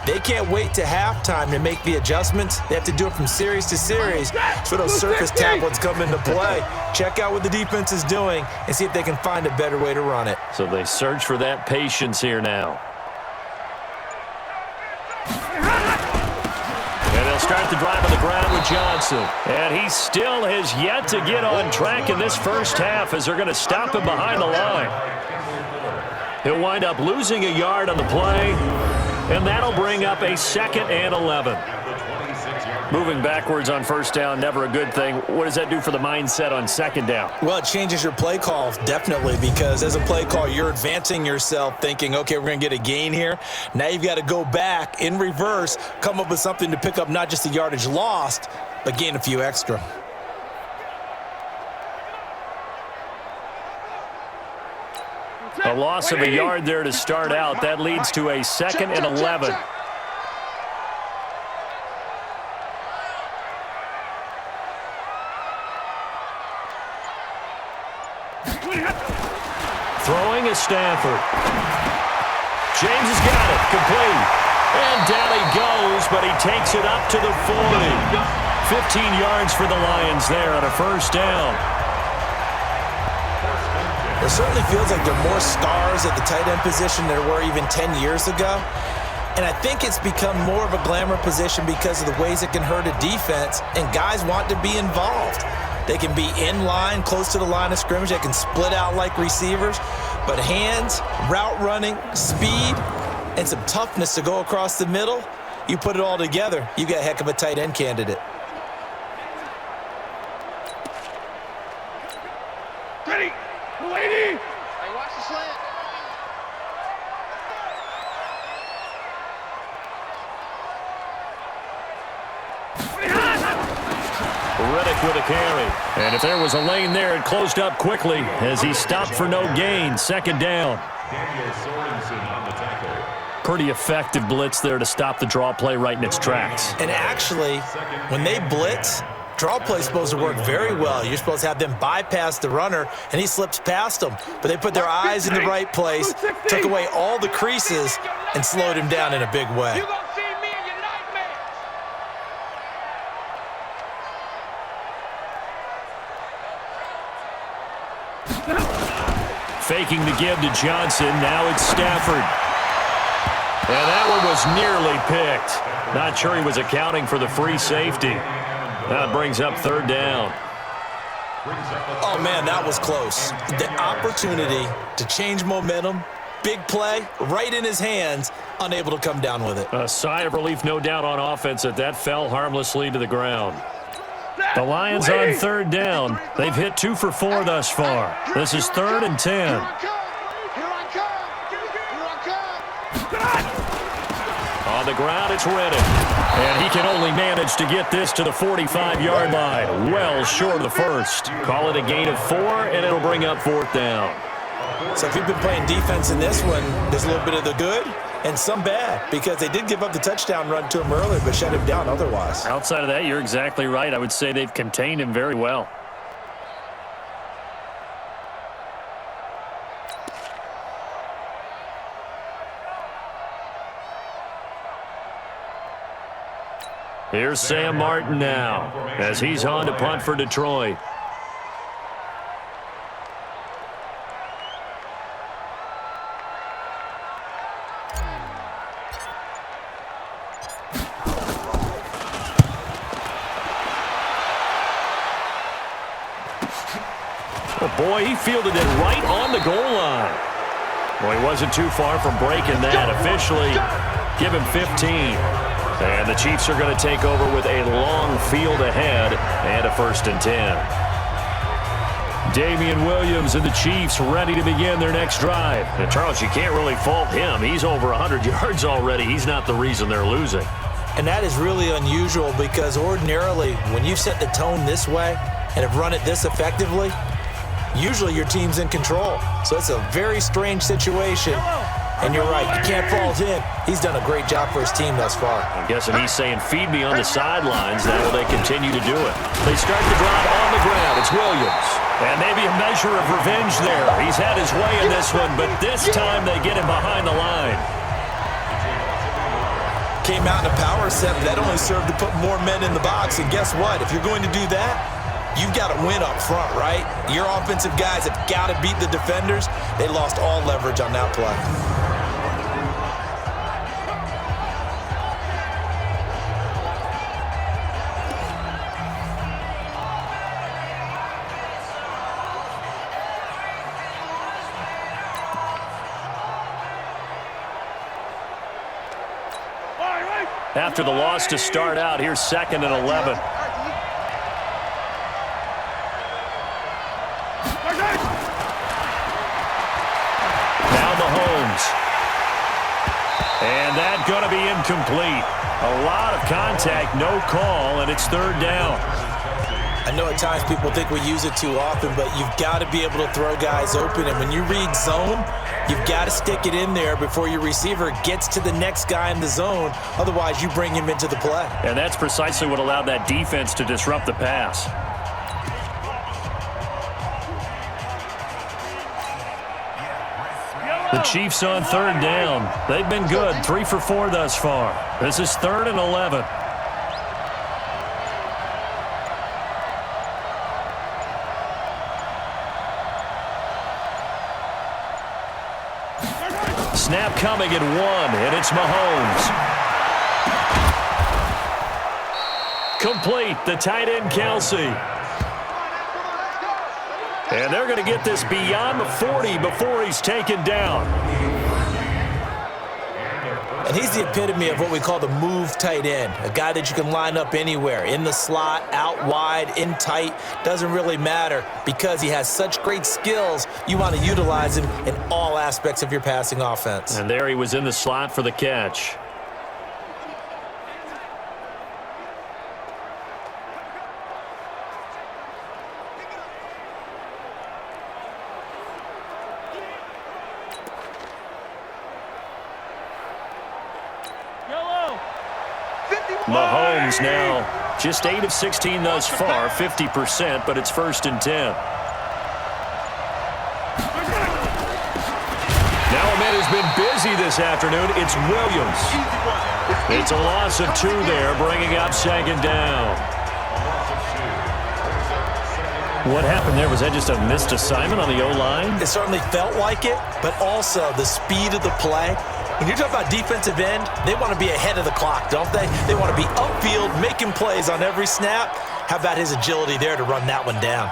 They can't wait to halftime to make the adjustments. They have to do it from series to series so those surface tablets come into play. Check out what the defense is doing and see if they can find a better way to run it. So they search for that patience here now. And they'll start the drive on the ground with Johnson. And he still has yet to get on track in this first half as they're going to stop him behind the line. He'll wind up losing a yard on the play. And that'll bring up a 2nd and 11. Moving backwards on first down, never a good thing. What does that do for the mindset on second down? Well, it changes your play call, definitely, because as a play call, you're advancing yourself thinking, okay, we're going to get a gain here. Now you've got to go back in reverse, come up with something to pick up not just the yardage lost, but gain a few extra. A loss of a yard there to start out. That leads to a 2nd and 11. Throwing is Stafford. James has got it. Complete. And down he goes, but he takes it up to the 40. 15 yards for the Lions there on a first down. It certainly feels like there are more stars at the tight end position than there were even 10 years ago. And I think it's become more of a glamour position because of the ways it can hurt a defense, and guys want to be involved. They can be in line, close to the line of scrimmage. They can split out like receivers. But hands, route running, speed, and some toughness to go across the middle, you put it all together, you got a heck of a tight end candidate. Ready, lady. Hey, watch the slant. Reddick with a carry. And if there was a lane there, it closed up quickly as he stopped for no gain. Second down. Pretty effective blitz there to stop the draw play right in its tracks. And actually, when they blitz, draw play is supposed to work very well. You're supposed to have them bypass the runner, and he slips past them. But they put their eyes in the right place, took away all the creases, and slowed him down in a big way. You gonna see me in your nightmares. Faking the give to Johnson. Now it's Stafford. And that one was nearly picked. Not sure he was accounting for the free safety. That brings up third down. Oh, man, that was close. The opportunity to change momentum, big play, right in his hands, unable to come down with it. A sigh of relief, no doubt, on offense that fell harmlessly to the ground. The Lions on third down. They've hit 2 for 4 thus far. This is 3rd and 10. Here I come. On the ground, it's Reddick. And he can only manage to get this to the 45-yard line. Well short of the first. Call it a gain of 4, and it'll bring up 4th down. So if you've been playing defense in this one, there's a little bit of the good and some bad, because they did give up the touchdown run to him earlier but shut him down otherwise. Outside of that, you're exactly right. I would say they've contained him very well. Here's Sam Martin now as he's on to punt for Detroit. Oh boy, he fielded it right on the goal line. Well, he wasn't too far from breaking that. Officially, give him 15. And the Chiefs are going to take over with a long field ahead and a 1st and 10. Damian Williams and the Chiefs ready to begin their next drive. And Charles, you can't really fault him. He's over 100 yards already. He's not the reason they're losing. And that is really unusual, because ordinarily when you set the tone this way and have run it this effectively, usually your team's in control. So it's a very strange situation. And you're right, you can't fault him. He's done a great job for his team thus far. I'm guessing he's saying, feed me on the sidelines. That way they continue to do it. They start the drive on the ground. It's Williams. And maybe a measure of revenge there. He's had his way in this one, but this time they get him behind the line. Came out in a power set, but that only served to put more men in the box. And guess what? If you're going to do that, you've got to win up front, right? Your offensive guys have got to beat the defenders. They lost all leverage on that play. After the loss to start out, here's 2nd and 11. Now Mahomes. And that's going to be incomplete. A lot of contact, no call, and it's 3rd down. I know at times people think we use it too often, but you've got to be able to throw guys open. And when you read zone, you've got to stick it in there before your receiver gets to the next guy in the zone. Otherwise, you bring him into the play. And that's precisely what allowed that defense to disrupt the pass. The Chiefs on 3rd down. They've been good, 3 for 4 thus far. This is 3rd and 11. Snap coming at 1, and it's Mahomes. Complete, the tight end, Kelsey. And they're going to get this beyond the 40 before he's taken down. And he's the epitome of what we call the move tight end, a guy that you can line up anywhere, in the slot, out wide, in tight, doesn't really matter, because he has such great skills. You want to utilize him in all aspects of your passing offense. And there he was in the slot for the catch. Mahomes now just 8 of 16 thus far, 50%, but it's 1st and 10. Now a man has been busy this afternoon. It's Williams. It's a loss of 2 there, bringing up 2nd down. What happened there? Was that just a missed assignment on the O-line? It certainly felt like it, but also the speed of the play When you're talking about defensive end, they want to be ahead of the clock, don't they? They want to be upfield, making plays on every snap. How about his agility there to run that one down?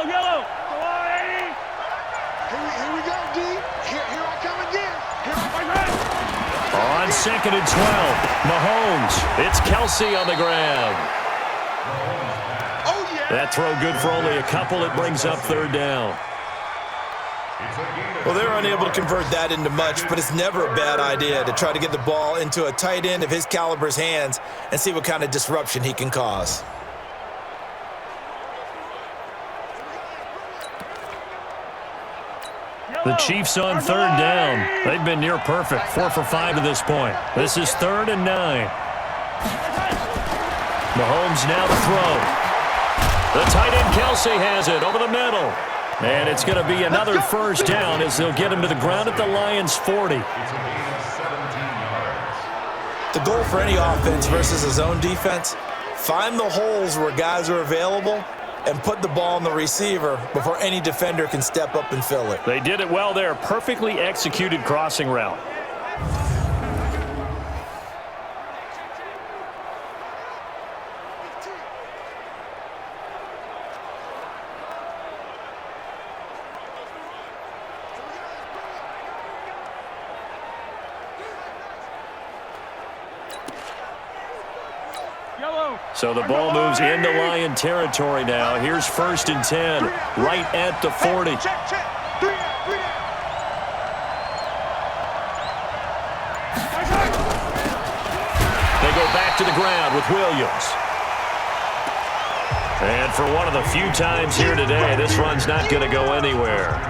Yellow. Come on, Eddie. Here we go, D. Here I come again. On 2nd and 12, Mahomes. It's Kelsey on the ground. Oh, yeah. That throw good for only a couple. It brings up 3rd down. Well, they're unable to convert that into much, but it's never a bad idea to try to get the ball into a tight end of his caliber's hands and see what kind of disruption he can cause. The Chiefs on 3rd down. They've been near perfect, 4 for 5 to this point. This is 3rd and 9. Mahomes now to throw. The tight end Kelsey has it over the middle. And it's going to be another 1st down as they'll get him to the ground at the Lions' 40. The goal for any offense versus a zone defense, find the holes where guys are available and put the ball on the receiver before any defender can step up and fill it. They did it well there. Perfectly executed crossing route. So the ball moves into Lion territory now. Here's 1st and 10, right at the 40. Check. 3 down. They go back to the ground with Williams. And for one of the few times here today, this run's not going to go anywhere.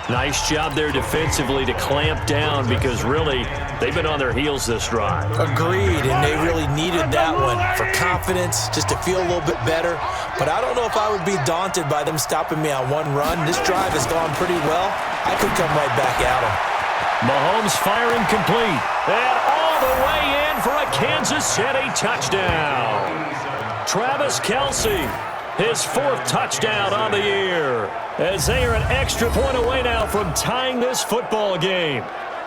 Nice job there defensively to clamp down because really they've been on their heels this drive. Agreed, and they really needed that one for confidence, just to feel a little bit better. But I don't know if I would be daunted by them stopping me on one run. This drive has gone pretty well. I could come right back at them. Mahomes firing complete. And all the way in for a Kansas City touchdown. Travis Kelce, his 4th touchdown on the year, as they are an extra point away now from tying this football game.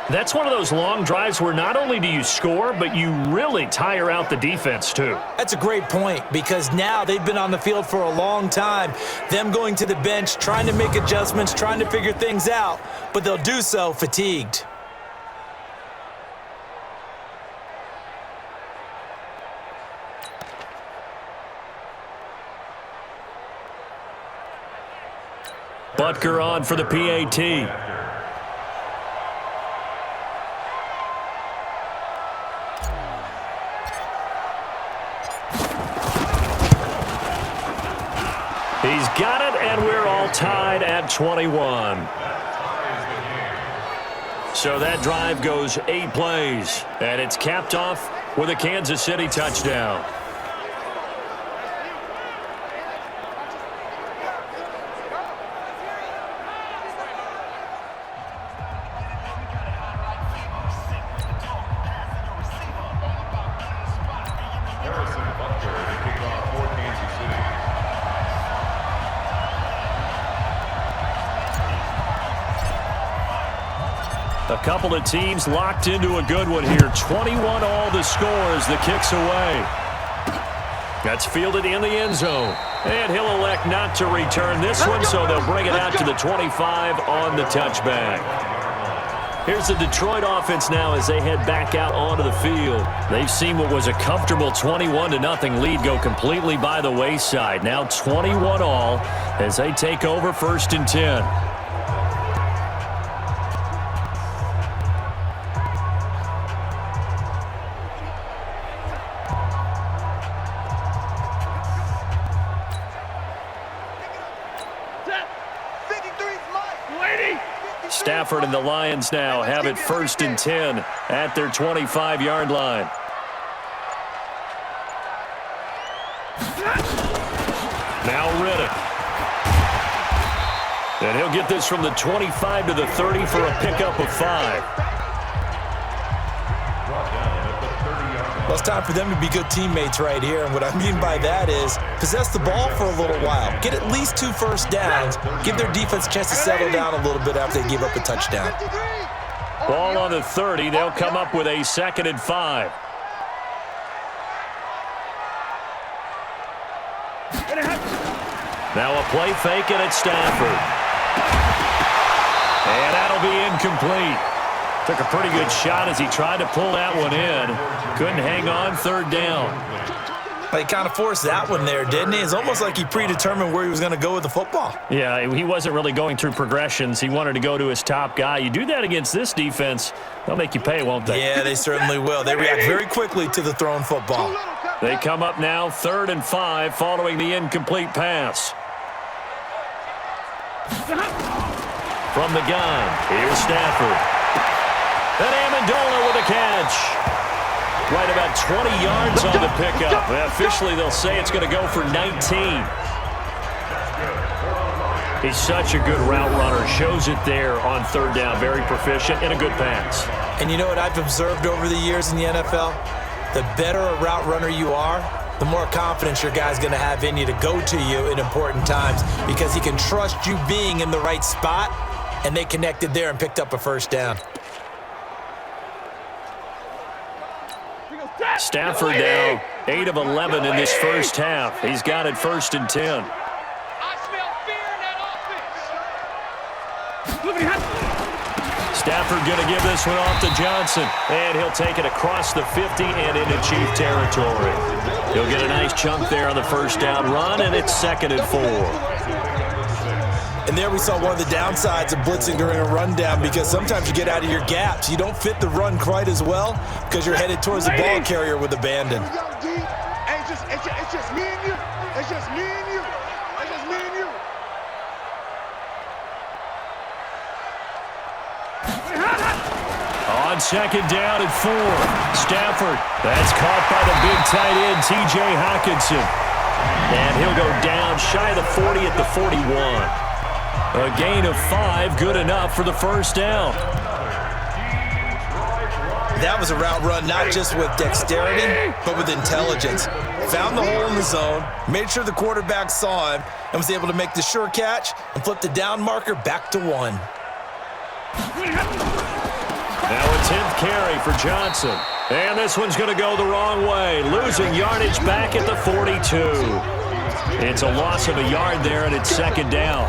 That's one of those long drives where not only do you score, but you really tire out the defense too. That's a great point because now they've been on the field for a long time. Them going to the bench, trying to make adjustments, trying to figure things out, but they'll do so fatigued. Butker on for the PAT. He's got it, and we're all tied at 21. So that drive goes 8 plays, and it's capped off with a Kansas City touchdown. A couple of teams locked into a good one here. 21 all the score as the kick's away. That's fielded in the end zone. And he'll elect not to return this one, so they'll bring it out to the 25 on the touchback. Here's the Detroit offense now as they head back out onto the field. They've seen what was a comfortable 21-0 lead go completely by the wayside. Now 21 all as they take over 1st and 10. Stafford and the Lions now have it 1st and 10 at their 25-yard line. Now Riddick. And he'll get this from the 25 to the 30 for a pickup of 5. Well, it's time for them to be good teammates right here. And what I mean by that is possess the ball for a little while. Get at least 2 first downs. Give their defense a chance to settle down a little bit after they give up a touchdown. Ball on the 30. They'll come up with a 2nd and 5. Now a play fake, and it's Stafford. And that'll be incomplete. Took a pretty good shot as he tried to pull that one in. Couldn't hang on, 3rd down. He kind of forced that one there, didn't he? It's almost like he predetermined where he was going to go with the football. Yeah, he wasn't really going through progressions. He wanted to go to his top guy. You do that against this defense, they'll make you pay, won't they? Yeah, they certainly will. They react very quickly to the thrown football. They come up now 3rd and 5 following the incomplete pass. From the gun, here's Stafford. And Amendola with a catch. Right about 20 yards on the pickup. Officially, they'll say it's going to go for 19. He's such a good route runner. Shows it there on 3rd down. Very proficient and a good pass. And you know what I've observed over the years in the NFL? The better a route runner you are, the more confidence your guy's going to have in you to go to you in important times because he can trust you being in the right spot, and they connected there and picked up a 1st down. Stafford now 8 of 11 in this first half. He's got it 1st and 10. I smell fear in that offense. Stafford going to give this one off to Johnson, and he'll take it across the 50 and into Chief territory. He'll get a nice chunk there on the 1st down run, and it's 2nd and 4. And there we saw one of the downsides of blitzing during a rundown because sometimes you get out of your gaps. You don't fit the run quite as well because you're headed towards the ball carrier with abandon. It's just me and you. It's just me and you. It's just me and you. On 2nd down and 4, Stafford. That's caught by the big tight end, T.J. Hockenson. And he'll go down shy of the 40 at the 41. A gain of 5, good enough for the 1st down. That was a route run not just with dexterity, but with intelligence. Found the hole in the zone, made sure the quarterback saw him, and was able to make the sure catch and flip the down marker back to 1. Now a 10th carry for Johnson. And this one's going to go the wrong way, losing yardage back at the 42. It's a loss of a yard there, and it's 2nd down.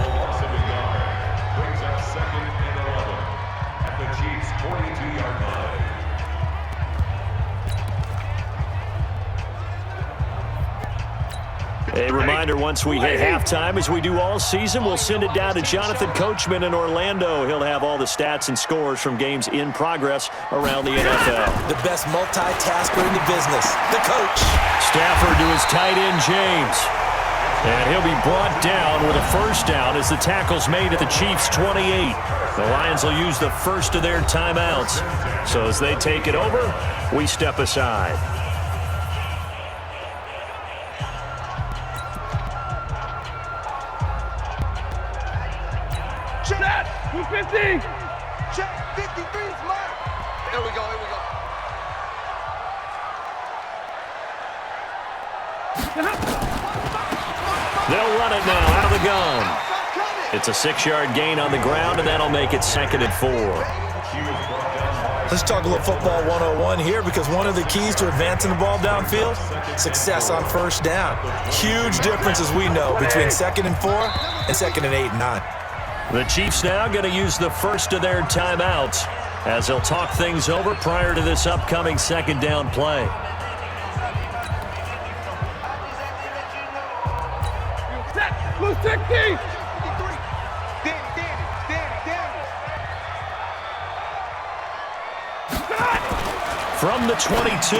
A reminder, once we hit halftime, as we do all season, we'll send it down to Jonathan Coachman in Orlando. He'll have all the stats and scores from games in progress around the NFL. The best multitasker in the business, the coach. Stafford to his tight end, James. And he'll be brought down with a 1st down as the tackle's made at the Chiefs' 28. The Lions will use the first of their timeouts. So as they take it over, we step aside. Check 250. Check 53 is mine. Here we go. They'll run it now out of the gun. It's a 6-yard gain on the ground, and that'll make it 2nd and 4. Let's talk a little football 101 here because one of the keys to advancing the ball downfield, success on 1st down. Huge difference, as we know, between 2nd and 4 and 2nd and 8 and 9. The Chiefs now going to use the first of their timeouts as they'll talk things over prior to this upcoming 2nd down play. Blue 60. From the 22,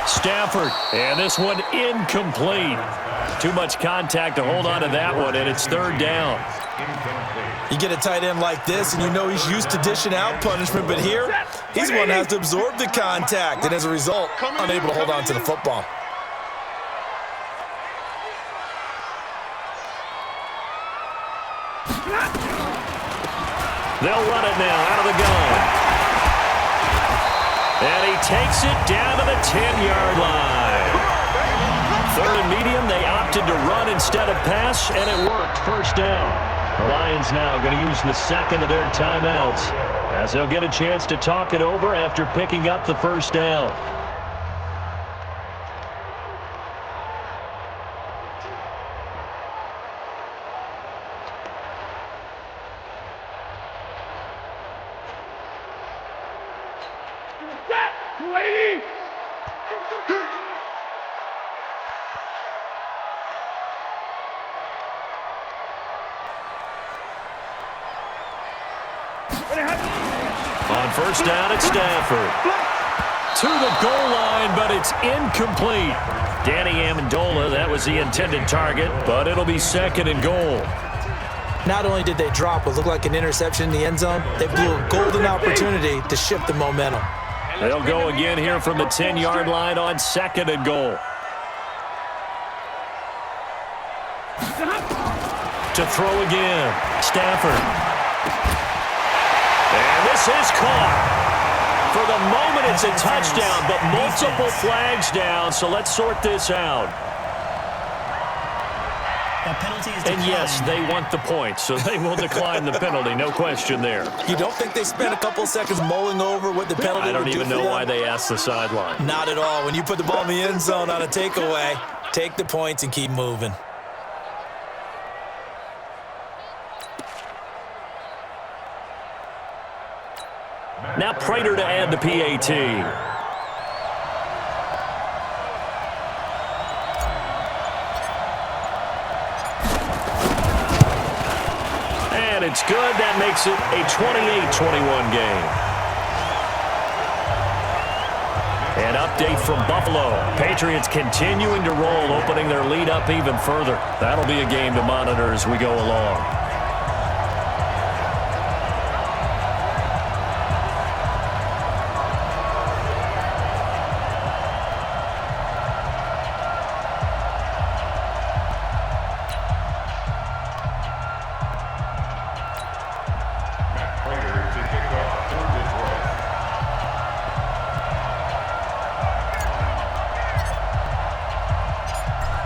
Stafford, and this one incomplete. Too much contact to hold on to that one, and it's 3rd down. You get a tight end like this, and you know he's used to dishing out punishment, but here, he's one that has to absorb the contact, and as a result, unable to hold on to the football. They'll run it now out of the gun. And he takes it down to the 10-yard line. Third and medium, they opted to run instead of pass, and it worked. First down. The Lions now going to use the second of their timeouts as they'll get a chance to talk it over after picking up the first down. On first down, it's Stafford. To the goal line, but it's incomplete. Danny Amendola, that was the intended target, but it'll be second and goal. Not only did they drop what looked like an interception in the end zone, they blew a golden opportunity to shift the momentum. They'll go again here from the 10-yard line on second and goal. To throw again, Stafford. And this is caught. For the moment, it's a touchdown, but multiple flags down, so let's sort this out. And yes, they want the point, so they will decline the penalty, no question there. You don't think they spent a couple seconds mulling over what the penalty I don't even know why they asked the sideline. Not at all. When you put the ball in the end zone on a takeaway, take the points and keep moving. Now Prater to add the PAT. And it's good. That makes it a 28-21 game. An update from Buffalo. Patriots continuing to roll, opening their lead up even further. That'll be a game to monitor as we go along.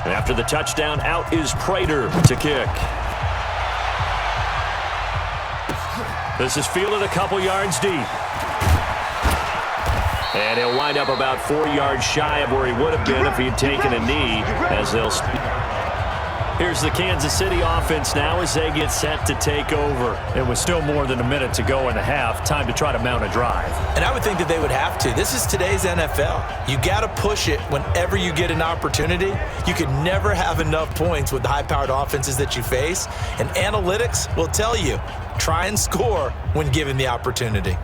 After the touchdown, out is Prater to kick. This is fielded a couple yards deep. And he'll wind up about 4 yards shy of where he would have been if he had taken a knee, as they'll... Here's the Kansas City offense now as they get set to take over. It was still more than a minute to go in the half. Time to try to mount a drive. And I would think that they would have to. This is today's NFL. You got to push it whenever you get an opportunity. You can never have enough points with the high-powered offenses that you face. And analytics will tell you, try and score when given the opportunity.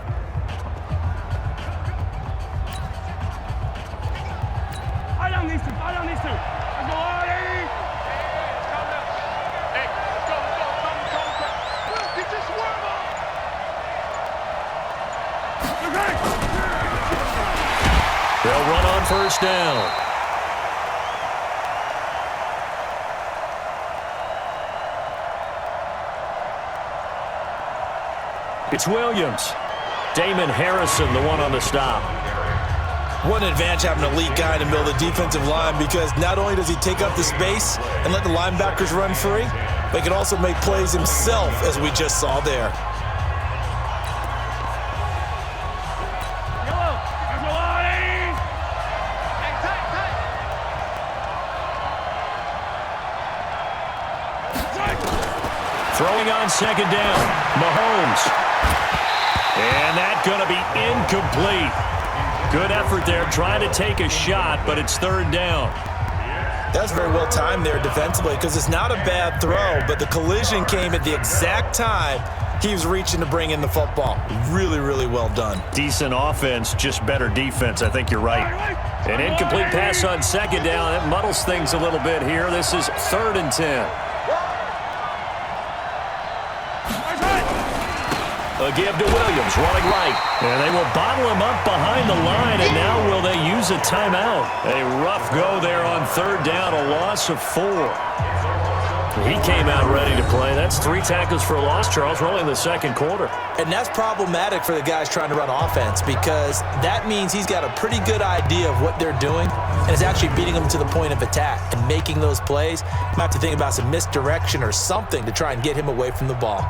They'll run on first down. It's Williams. Damon Harrison, the one on the stop. What an advantage having an elite guy in the middle of the defensive line, because not only does he take up the space and let the linebackers run free, but he can also make plays himself, as we just saw there. Throwing on second down, Mahomes. And that's going to be incomplete. Good effort there, trying to take a shot, but it's third down. That's very well timed there defensively, because it's not a bad throw, but the collision came at the exact time he was reaching to bring in the football. Really, really well done. Decent offense, just better defense. I think you're right. An incomplete pass on second down. That muddles things a little bit here. This is 3rd and 10. A give to Williams, running right. And they will bottle him up behind the line, and now will they use a timeout? A rough go there on third down, a loss of 4. He came out ready to play. That's 3 tackles for a loss, Charles. We're only in the second quarter. And that's problematic for the guys trying to run offense because that means he's got a pretty good idea of what they're doing and is actually beating them to the point of attack and making those plays. Might have to think about some misdirection or something to try and get him away from the ball.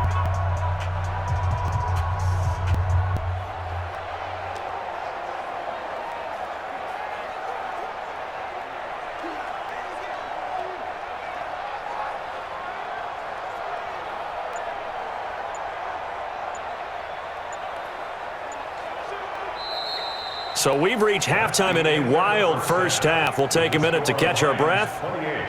So we've reached halftime in a wild first half. We'll take a minute to catch our breath 28,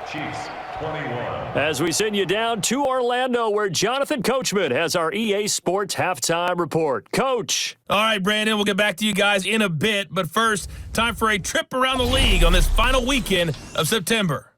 Chiefs 21. as we send you down to Orlando, where Jonathan Coachman has our EA Sports halftime report. Coach. All right, Brandon, we'll get back to you guys in a bit. But first, time for a trip around the league on this final weekend of September.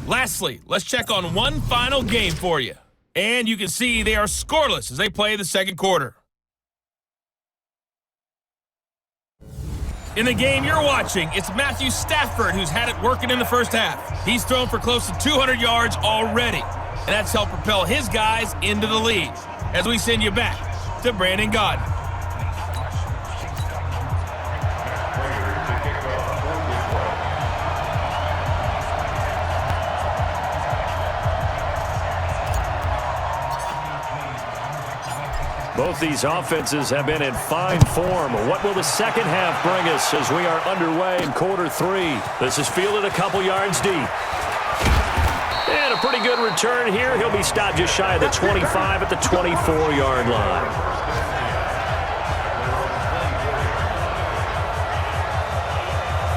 Lastly, let's check on one final game for you. And you can see they are scoreless as they play the second quarter. In the game you're watching, it's Matthew Stafford who's had it working in the first half. He's thrown for close to 200 yards already, and that's helped propel his guys into the lead. As we send you back to Brandon Godden. Both these offenses have been in fine form. What will the second half bring us as we are underway in quarter 3? This is fielded a couple yards deep. And a pretty good return here. He'll be stopped just shy of the 25 at the 24-yard line.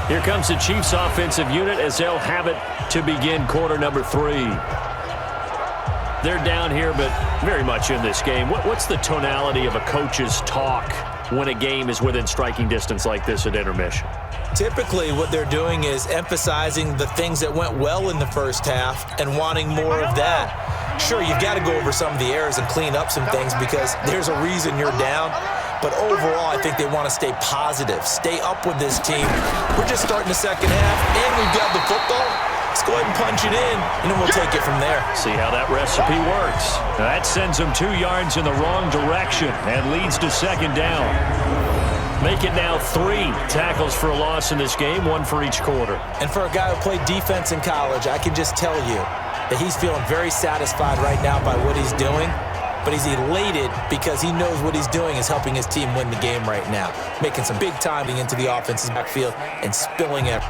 Here comes the Chiefs offensive unit as they'll have it to begin quarter number 3. They're down here, but very much in this game. What's the tonality of a coach's talk when a game is within striking distance like this at intermission? Typically, what they're doing is emphasizing the things that went well in the first half and wanting more of that. Sure, you've got to go over some of the errors and clean up some things because there's a reason you're down. But overall, I think they want to stay positive, stay up with this team. We're just starting the second half, and we've got the football. Let's go ahead and punch it in, and then we'll take it from there. See how that recipe works. That sends them 2 yards in the wrong direction and leads to second down. Make it now 3 tackles for a loss in this game, 1 for each quarter. And for a guy who played defense in college, I can just tell you that he's feeling very satisfied right now by what he's doing, but he's elated because he knows what he's doing is helping his team win the game right now, making some big timing into the offense's backfield and spilling it.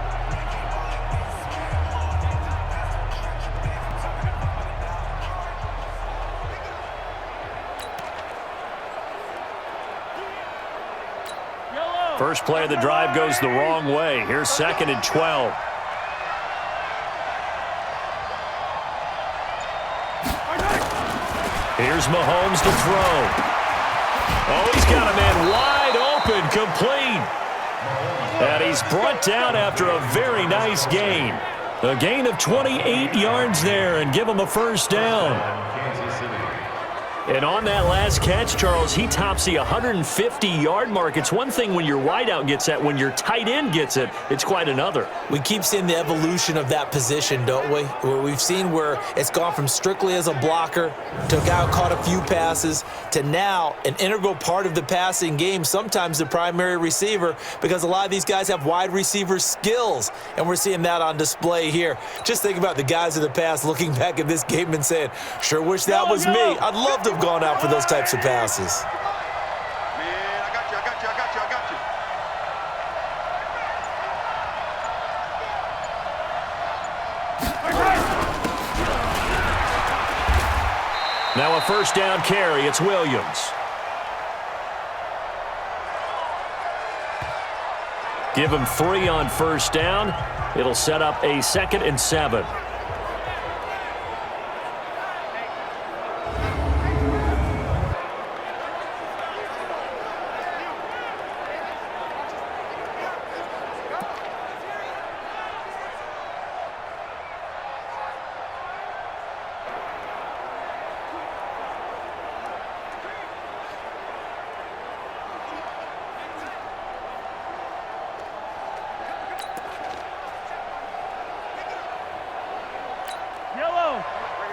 First play of the drive goes the wrong way. Here's 2nd and 12. Here's Mahomes to throw. Oh, he's got a man wide open, complete. And he's brought down after a very nice gain. A gain of 28 yards there and give him a first down. And on that last catch, Charles, he tops the 150-yard mark. It's one thing when your wideout gets that. When your tight end gets it, it's quite another. We keep seeing the evolution of that position, don't we? Where we've seen where it's gone from strictly as a blocker to a guy who caught a few passes to now an integral part of the passing game, sometimes the primary receiver, because a lot of these guys have wide receiver skills, and we're seeing that on display here. Just think about the guys of the past looking back at this game and saying, sure wish that was me. I'd love to have gone out for those types of passes. Man, I got you. Now a first down carry. It's Williams. Give him 3 on first down. It'll set up a 2nd and 7.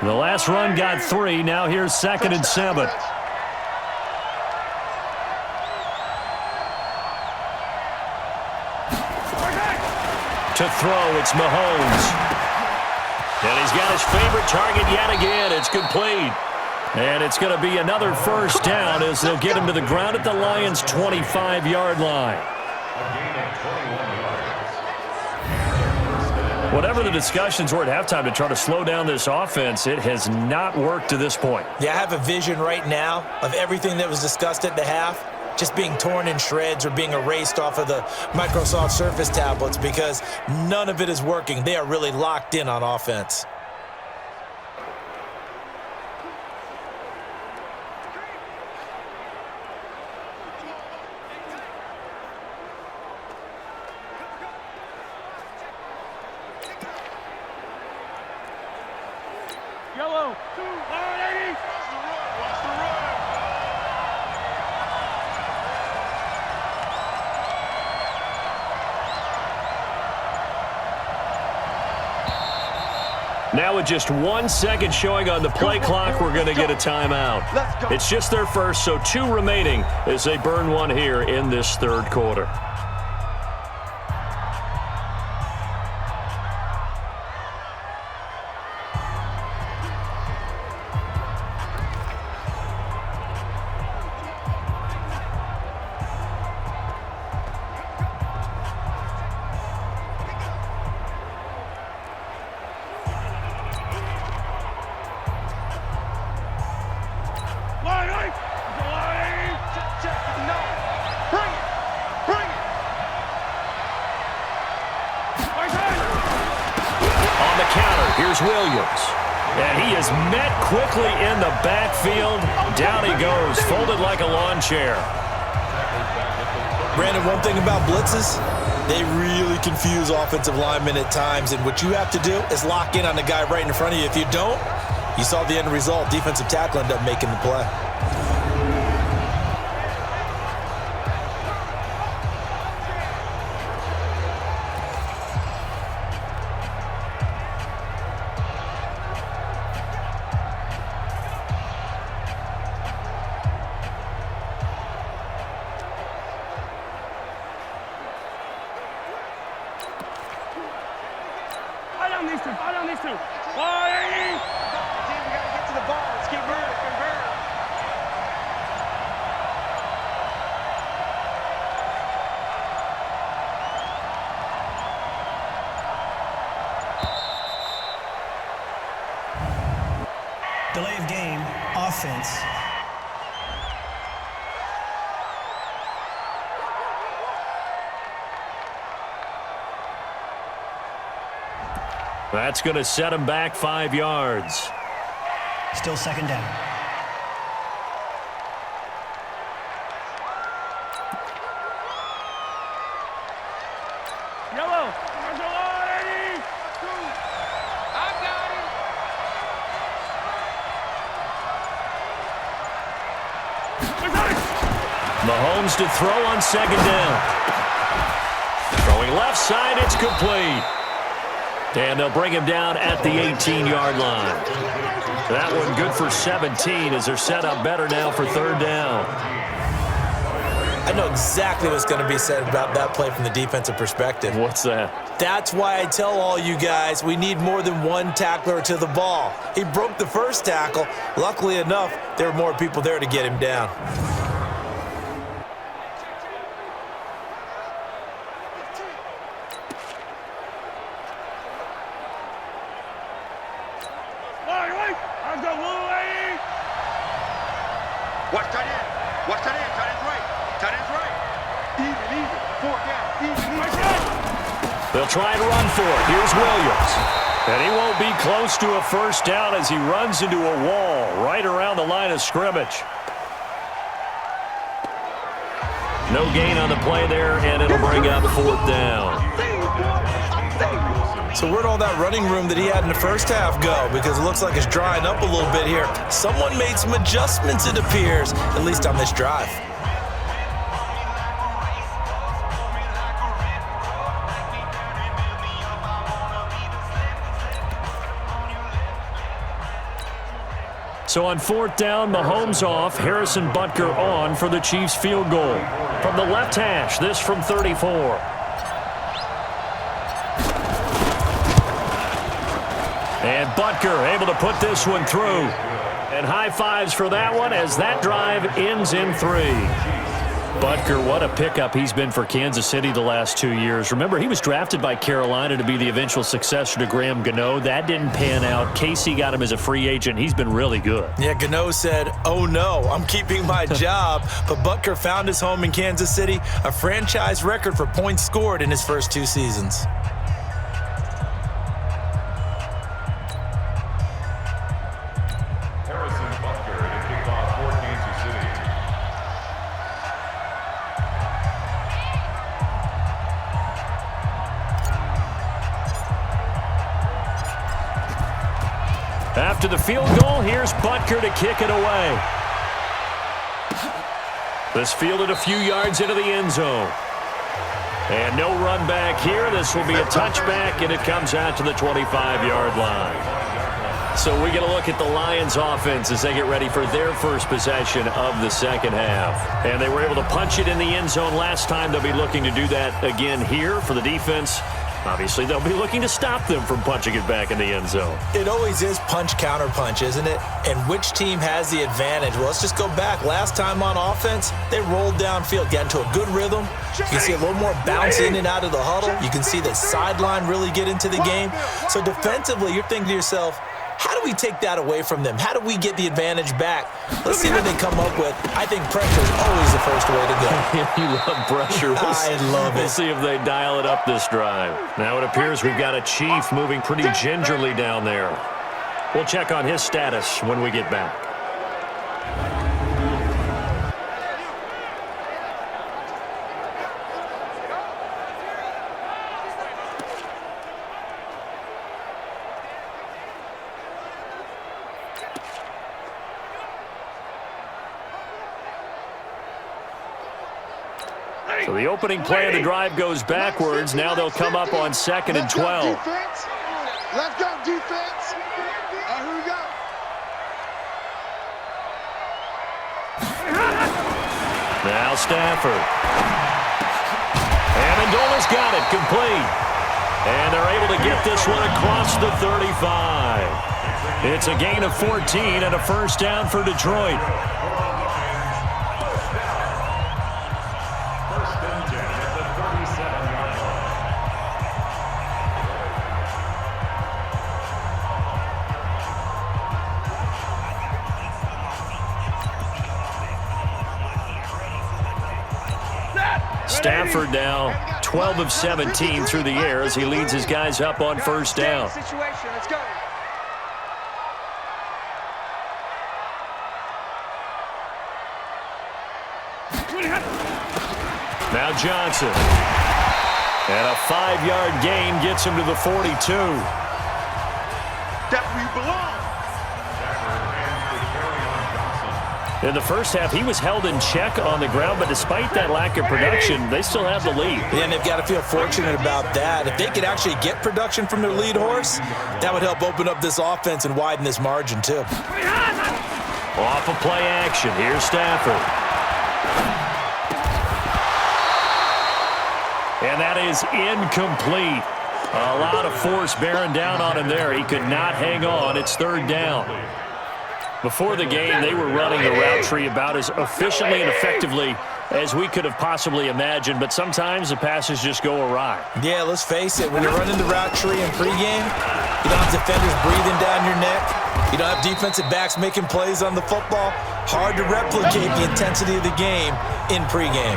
The last run got 3. Now here's 2nd and 7. To throw, it's Mahomes. And he's got his favorite target yet again. It's complete. And it's going to be another first down as they'll get him to the ground at the Lions' 25-yard line. Whatever the discussions were at halftime to try to slow down this offense, it has not worked to this point. Yeah, I have a vision right now of everything that was discussed at the half just being torn in shreds or being erased off of the Microsoft Surface tablets because none of it is working. They are really locked in on offense. Yellow, 2, 180. Watch the run. Now with just 1 second showing on the play clock, we're going to get a timeout. It's just their first, so 2 remaining as they burn one here in this third quarter. Here's Williams. And he is met quickly in the backfield. Down he goes, folded like a lawn chair. Brandon, one thing about blitzes, they really confuse offensive linemen at times. And what you have to do is lock in on the guy right in front of you. If you don't, you saw the end result. Defensive tackle ended up making the play. Fight on these two. 180. We got to get to the ball. Let's keep moving. Delay of game, offense. That's going to set him back 5 yards. Still 2nd down. Yellow. 180. I got him. Mahomes to throw on 2nd down. Throwing left side, it's complete. And they'll bring him down at the 18-yard line. That one good for 17 as they're set up better now for 3rd down. I know exactly what's going to be said about that play from the defensive perspective. What's that? That's why I tell all you guys we need more than one tackler to the ball. He broke the first tackle. Luckily enough, there were more people there to get him down. Watch tight end. Watch tight end. Tight end's right. Tight end's right. Even. 4 down. Even. They'll try and run for it. Here's Williams. And he won't be close to a first down as he runs into a wall right around the line of scrimmage. No gain on the play there, and it'll bring up 4th down. So where'd all that running room that he had in the first half go? Because it looks like it's drying up a little bit here. Someone made some adjustments, it appears, at least on this drive. So on 4th down, Mahomes off, Harrison Butker on for the Chiefs field goal. From the left hash, this from 34. And Butker able to put this one through. And high fives for that one as that drive ends in 3. Butker, what a pickup he's been for Kansas City the last 2 years. Remember, he was drafted by Carolina to be the eventual successor to Graham Gano. That didn't pan out. Casey got him as a free agent. He's been really good. Yeah, Gano said, oh no, I'm keeping my job. But Butker found his home in Kansas City, a franchise record for points scored in his first 2 seasons. After the field goal, here's Butker to kick it away. This fielded a few yards into the end zone. And no run back here. This will be a touchback, and it comes out to the 25-yard line. So we get a look at the Lions offense as they get ready for their first possession of the second half. And they were able to punch it in the end zone last time. They'll be looking to do that again here for the defense. Obviously, they'll be looking to stop them from punching it back in the end zone. It always is punch, counter punch, isn't it? And which team has the advantage? Well, let's just go back. Last time on offense, they rolled downfield, got into a good rhythm. You can see a little more bounce in and out of the huddle. You can see the sideline really get into the game. So defensively, you're thinking to yourself, how do we take that away from them? How do we get the advantage back? Let's see what they come up with. I think pressure is always the first way to go. You love pressure. I love it. We'll see if they dial it up this drive. Now it appears we've got a Chief moving pretty gingerly down there. We'll check on his status when we get back. So the opening play of the drive goes backwards. Now they'll come up on 2nd and 12. Let's go, defense. Here we go. Now Stafford. Amendola's got it, complete. And they're able to get this one across the 35. It's a gain of 14 and a first down for Detroit. Stafford now 12 of 17 through the air as he leads his guys up on first down. Let's go. Now Johnson. And a 5-yard gain gets him to the 42. That we belong. In the first half, he was held in check on the ground, but despite that lack of production, they still have the lead. Yeah, and they've got to feel fortunate about that. If they could actually get production from their lead horse, that would help open up this offense and widen this margin, too. Off of play action, here's Stafford. And that is incomplete. A lot of force bearing down on him there. He could not hang on. It's 3rd down. Before the game, they were running the route tree about as efficiently and effectively as we could have possibly imagined, but sometimes the passes just go awry. Yeah, let's face it. When you're running the route tree in pregame, you don't have defenders breathing down your neck. You don't have defensive backs making plays on the football. Hard to replicate the intensity of the game in pregame.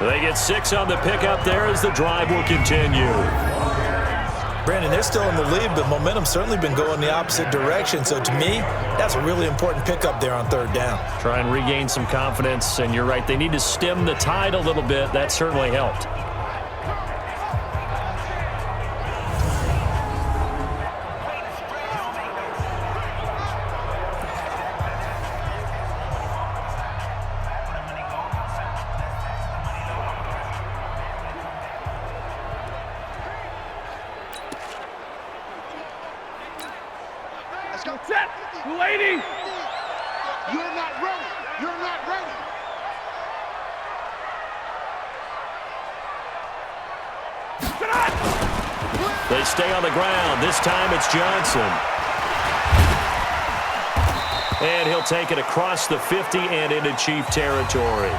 They get 6 on the pickup there as the drive will continue. Brandon, they're still in the lead, but momentum's certainly been going the opposite direction. So to me, that's a really important pickup there on 3rd down. Try and regain some confidence, and you're right. They need to stem the tide a little bit. That certainly helped. Set. 280. You're not ready. You're not ready. They stay on the ground. This time it's Johnson. And he'll take it across the 50 and into Chief territory.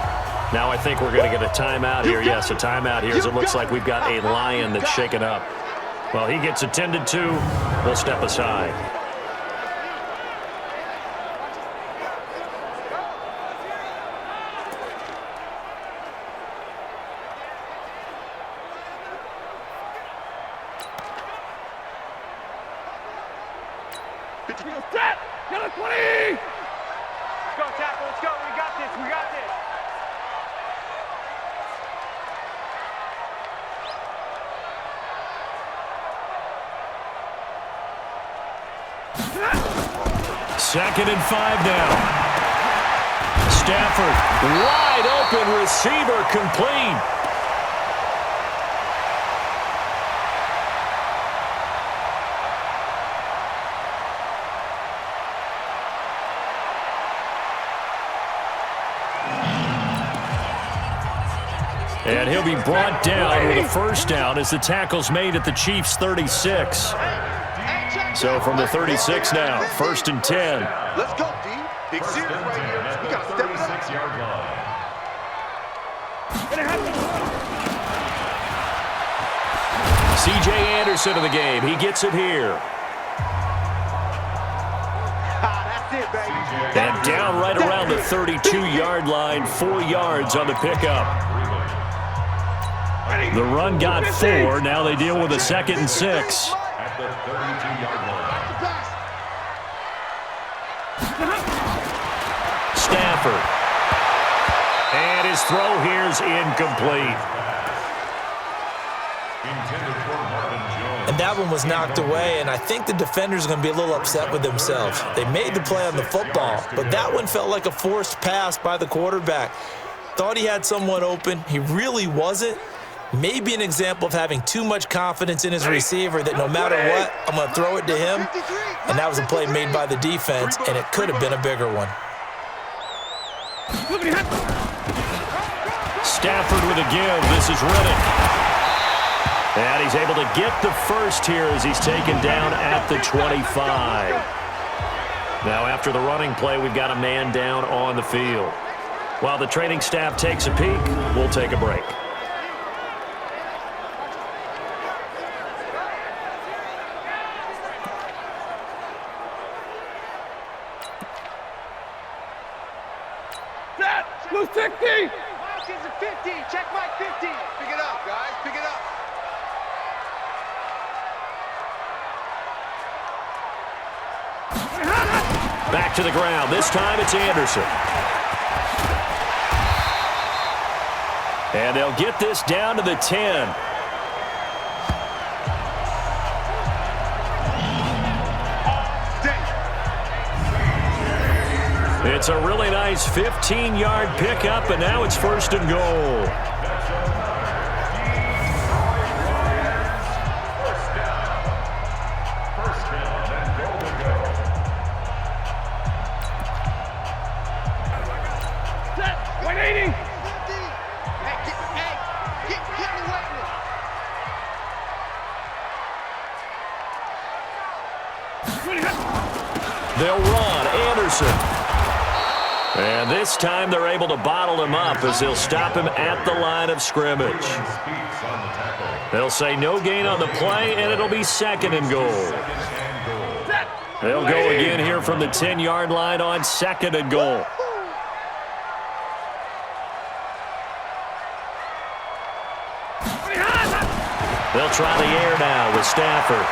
Now I think we're going to get a timeout here. Yes, a timeout here as it looks like we've got a Lion that's shaken up. Well, he gets attended to. We'll step aside. Set. Get a 20. Let's go, tackle. Let's go. We got this. We got this. Second and 5 now. Stafford, wide open receiver, complete. And he'll be brought down with a first down as the tackle's made at the Chiefs' 36. So from the 36 now, 1st and 10. Let's go, D. Big series right here. We got to step it up. 36-yard line. C.J. Anderson in the game. He gets it here. That's it, baby. And down right around the 32-yard line, 4 yards on the pickup. The run got 4. Now they deal with a 2nd and 6. At the 32-yard line. Stafford. And his throw here's incomplete. Intended for Marvin Jones. And that one was knocked away, and I think the defenders are going to be a little upset with themselves. They made the play on the football, but that one felt like a forced pass by the quarterback. Thought he had someone open. He really wasn't. Maybe an example of having too much confidence in his receiver that no matter what, I'm going to throw it to him. And that was a play made by the defense, and it could have been a bigger one. Stafford with a give. This is Riddick. And he's able to get the first here as he's taken down at the 25. Now after the running play, we've got a man down on the field. While the training staff takes a peek, we'll take a break. Blue 60. Hawkins at 50. Check Mike 50. Pick it up, guys. Pick it up. Back to the ground. This time it's Anderson. And they'll get this down to the 10. It's a really nice 15-yard pickup, and now it's 1st and goal. First down and goal to go. Set. 180. Get in the way. They'll run. Anderson. And this time they're able to bottle him up as they'll stop him at the line of scrimmage. Speaks on the tackle. They'll say no gain on the play, and it'll be 2nd and goal. Set. They'll go again here from the 10-yard line on 2nd and goal. They'll try the air now with Stafford.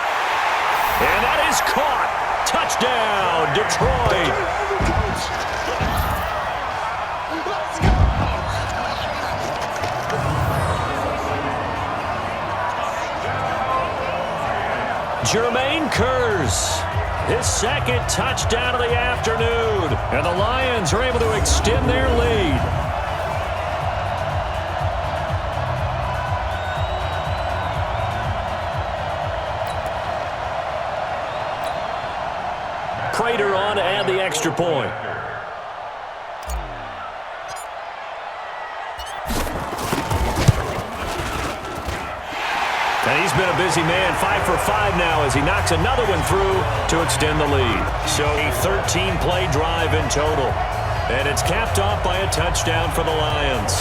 And that is caught. Touchdown, Detroit. Jermaine Kearse, his 2nd touchdown of the afternoon. And the Lions are able to extend their lead. Prater on to add the extra point. And he's been a busy man, 5 for 5 now as he knocks another one through to extend the lead. So a 13-play drive in total. And it's capped off by a touchdown for the Lions.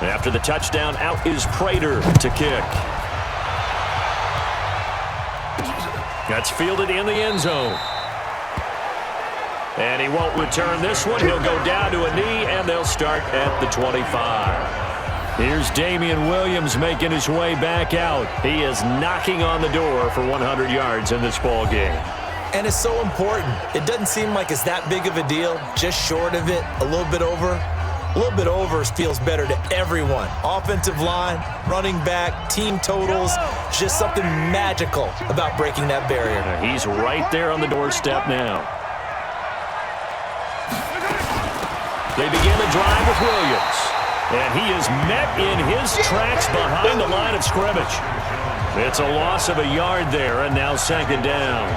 After the touchdown, out is Prater to kick. That's fielded in the end zone. And he won't return this one. He'll go down to a knee, and they'll start at the 25. Here's Damian Williams making his way back out. He is knocking on the door for 100 yards in this ball game. And it's so important. It doesn't seem like it's that big of a deal, just short of it, a little bit over. A little bit over feels better to everyone. Offensive line, running back, team totals, just something magical about breaking that barrier. He's right there on the doorstep now. They begin the drive with Williams. And he is met in his tracks behind the line of scrimmage. It's a loss of a yard there, and now second down.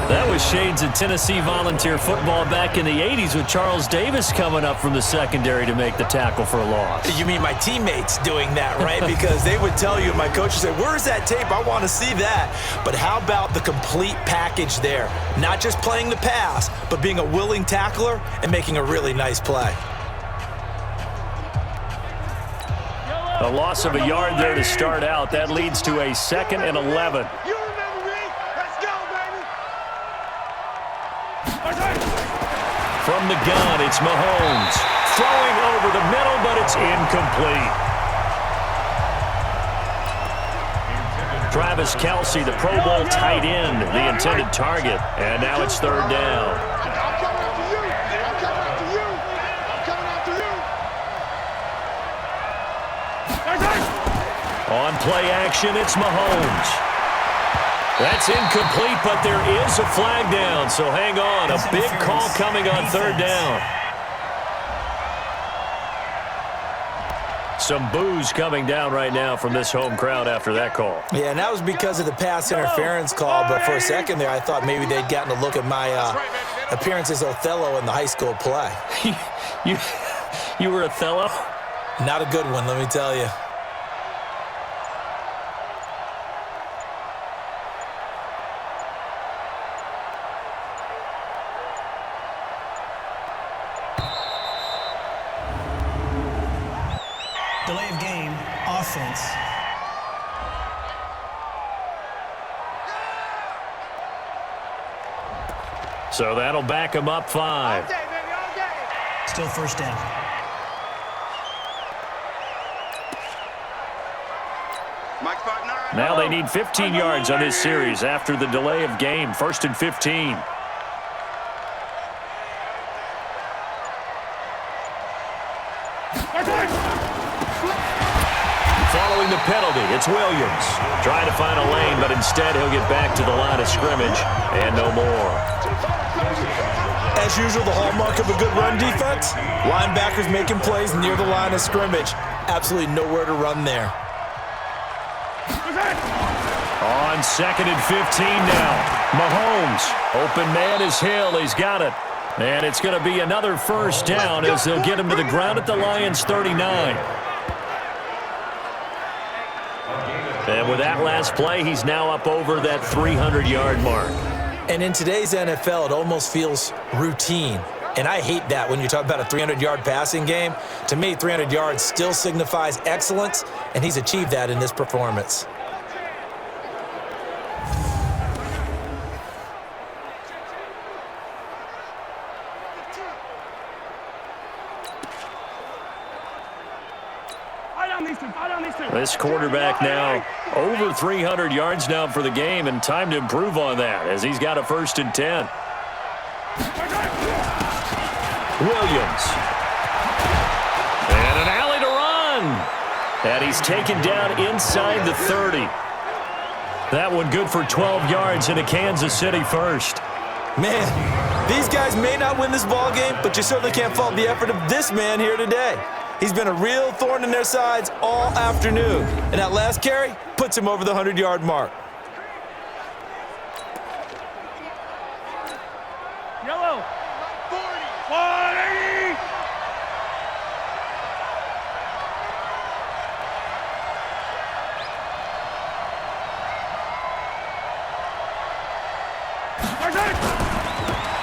That was shades of Tennessee volunteer football back in the 80s with Charles Davis coming up from the secondary to make the tackle for a loss. You mean my teammates doing that, right? Because they would tell you, my coach would say, where's that tape? I want to see that. But how about the complete package there? Not just playing the pass, but being a willing tackler and making a really nice play. A loss of a yard there to start out. That leads to a 2nd and 11. From the gun, it's Mahomes. Throwing over the middle, but it's incomplete. Travis Kelce, the Pro Bowl tight end, the intended target. And now it's third down. I'm coming after you. I'm coming after you. I'm coming after you. On play action, it's Mahomes. That's incomplete, but there is a flag down, so hang on. A big call coming on third down. Some boos coming down right now from this home crowd after that call. Yeah, and that was because of the pass interference call, but for a second there, I thought maybe they'd gotten a look at my appearance as Othello in the high school play. You were Othello? Not a good one, let me tell you. Delay of game, offense. So that'll back him up 5. Still first down. Now they need 15 yards on this series after the delay of game. 1st and 15. Following the penalty, it's Williams. Trying to find a lane, but instead he'll get back to the line of scrimmage and no more. As usual, the hallmark of a good run defense, linebackers making plays near the line of scrimmage. Absolutely nowhere to run there. On 2nd and 15 now. Mahomes. Open man is Hill. He's got it. And it's going to be another first down as they'll get him to the ground at the Lions' 39. And with that last play, he's now up over that 300-yard mark. And in today's NFL, it almost feels routine. And I hate that when you talk about a 300-yard passing game. To me, 300 yards still signifies excellence, and he's achieved that in this performance. This quarterback now over 300 yards now for the game, and time to improve on that as he's got a 1st and 10. Williams. And an alley to run. And he's taken down inside the 30. That one good for 12 yards into Kansas City first. Man, these guys may not win this ball game, but you certainly can't fault the effort of this man here today. He's been a real thorn in their sides all afternoon. And that last carry puts him over the 100-yard mark. Yellow. 40. 180.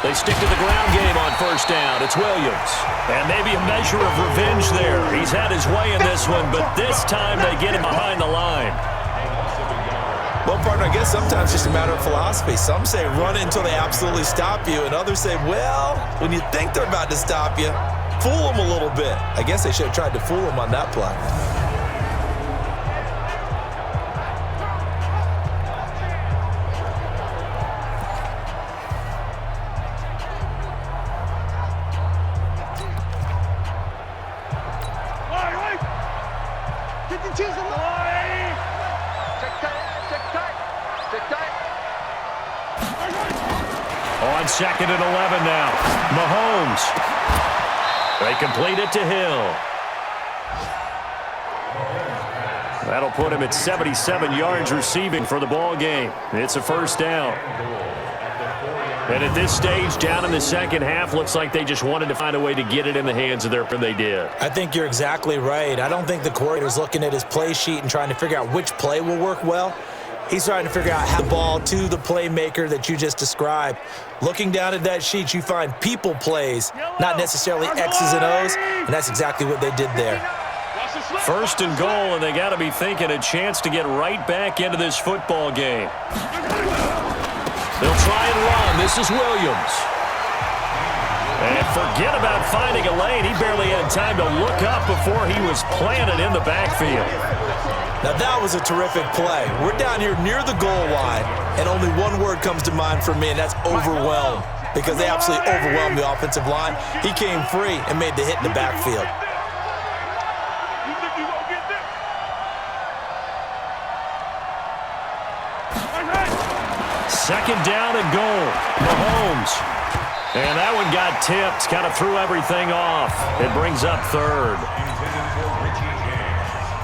They stick to the ground game on first down. It's Williams. And maybe a measure of revenge there. He's had his way in this one, but this time they get him behind the line. Well, partner, I guess sometimes it's just a matter of philosophy. Some say run it until they absolutely stop you, and others say, well, when you think they're about to stop you, fool them a little bit. I guess they should have tried to fool them on that play. On 2nd and 11 now. Mahomes. They complete it to Hill. That'll put him at 77 yards receiving for the ball game. It's a first down. And at this stage, down in the second half, looks like they just wanted to find a way to get it in the hands of and they did. I think you're exactly right. I don't think the coordinator's looking at his play sheet and trying to figure out which play will work well. He's trying to figure out how the ball to the playmaker that you just described. Looking down at that sheet, you find people plays, not necessarily X's and O's, and that's exactly what they did there. First and goal, and they got to be thinking a chance to get right back into this football game. They'll try and run. This is Williams. And forget about finding a lane. He barely had time to look up before he was planted in the backfield. Now that was a terrific play. We're down here near the goal line, and only one word comes to mind for me, and that's overwhelmed, because they absolutely overwhelmed the offensive line. He came free and made the hit in the backfield. Second down and goal. Mahomes. And that one got tipped, kind of threw everything off. It brings up third.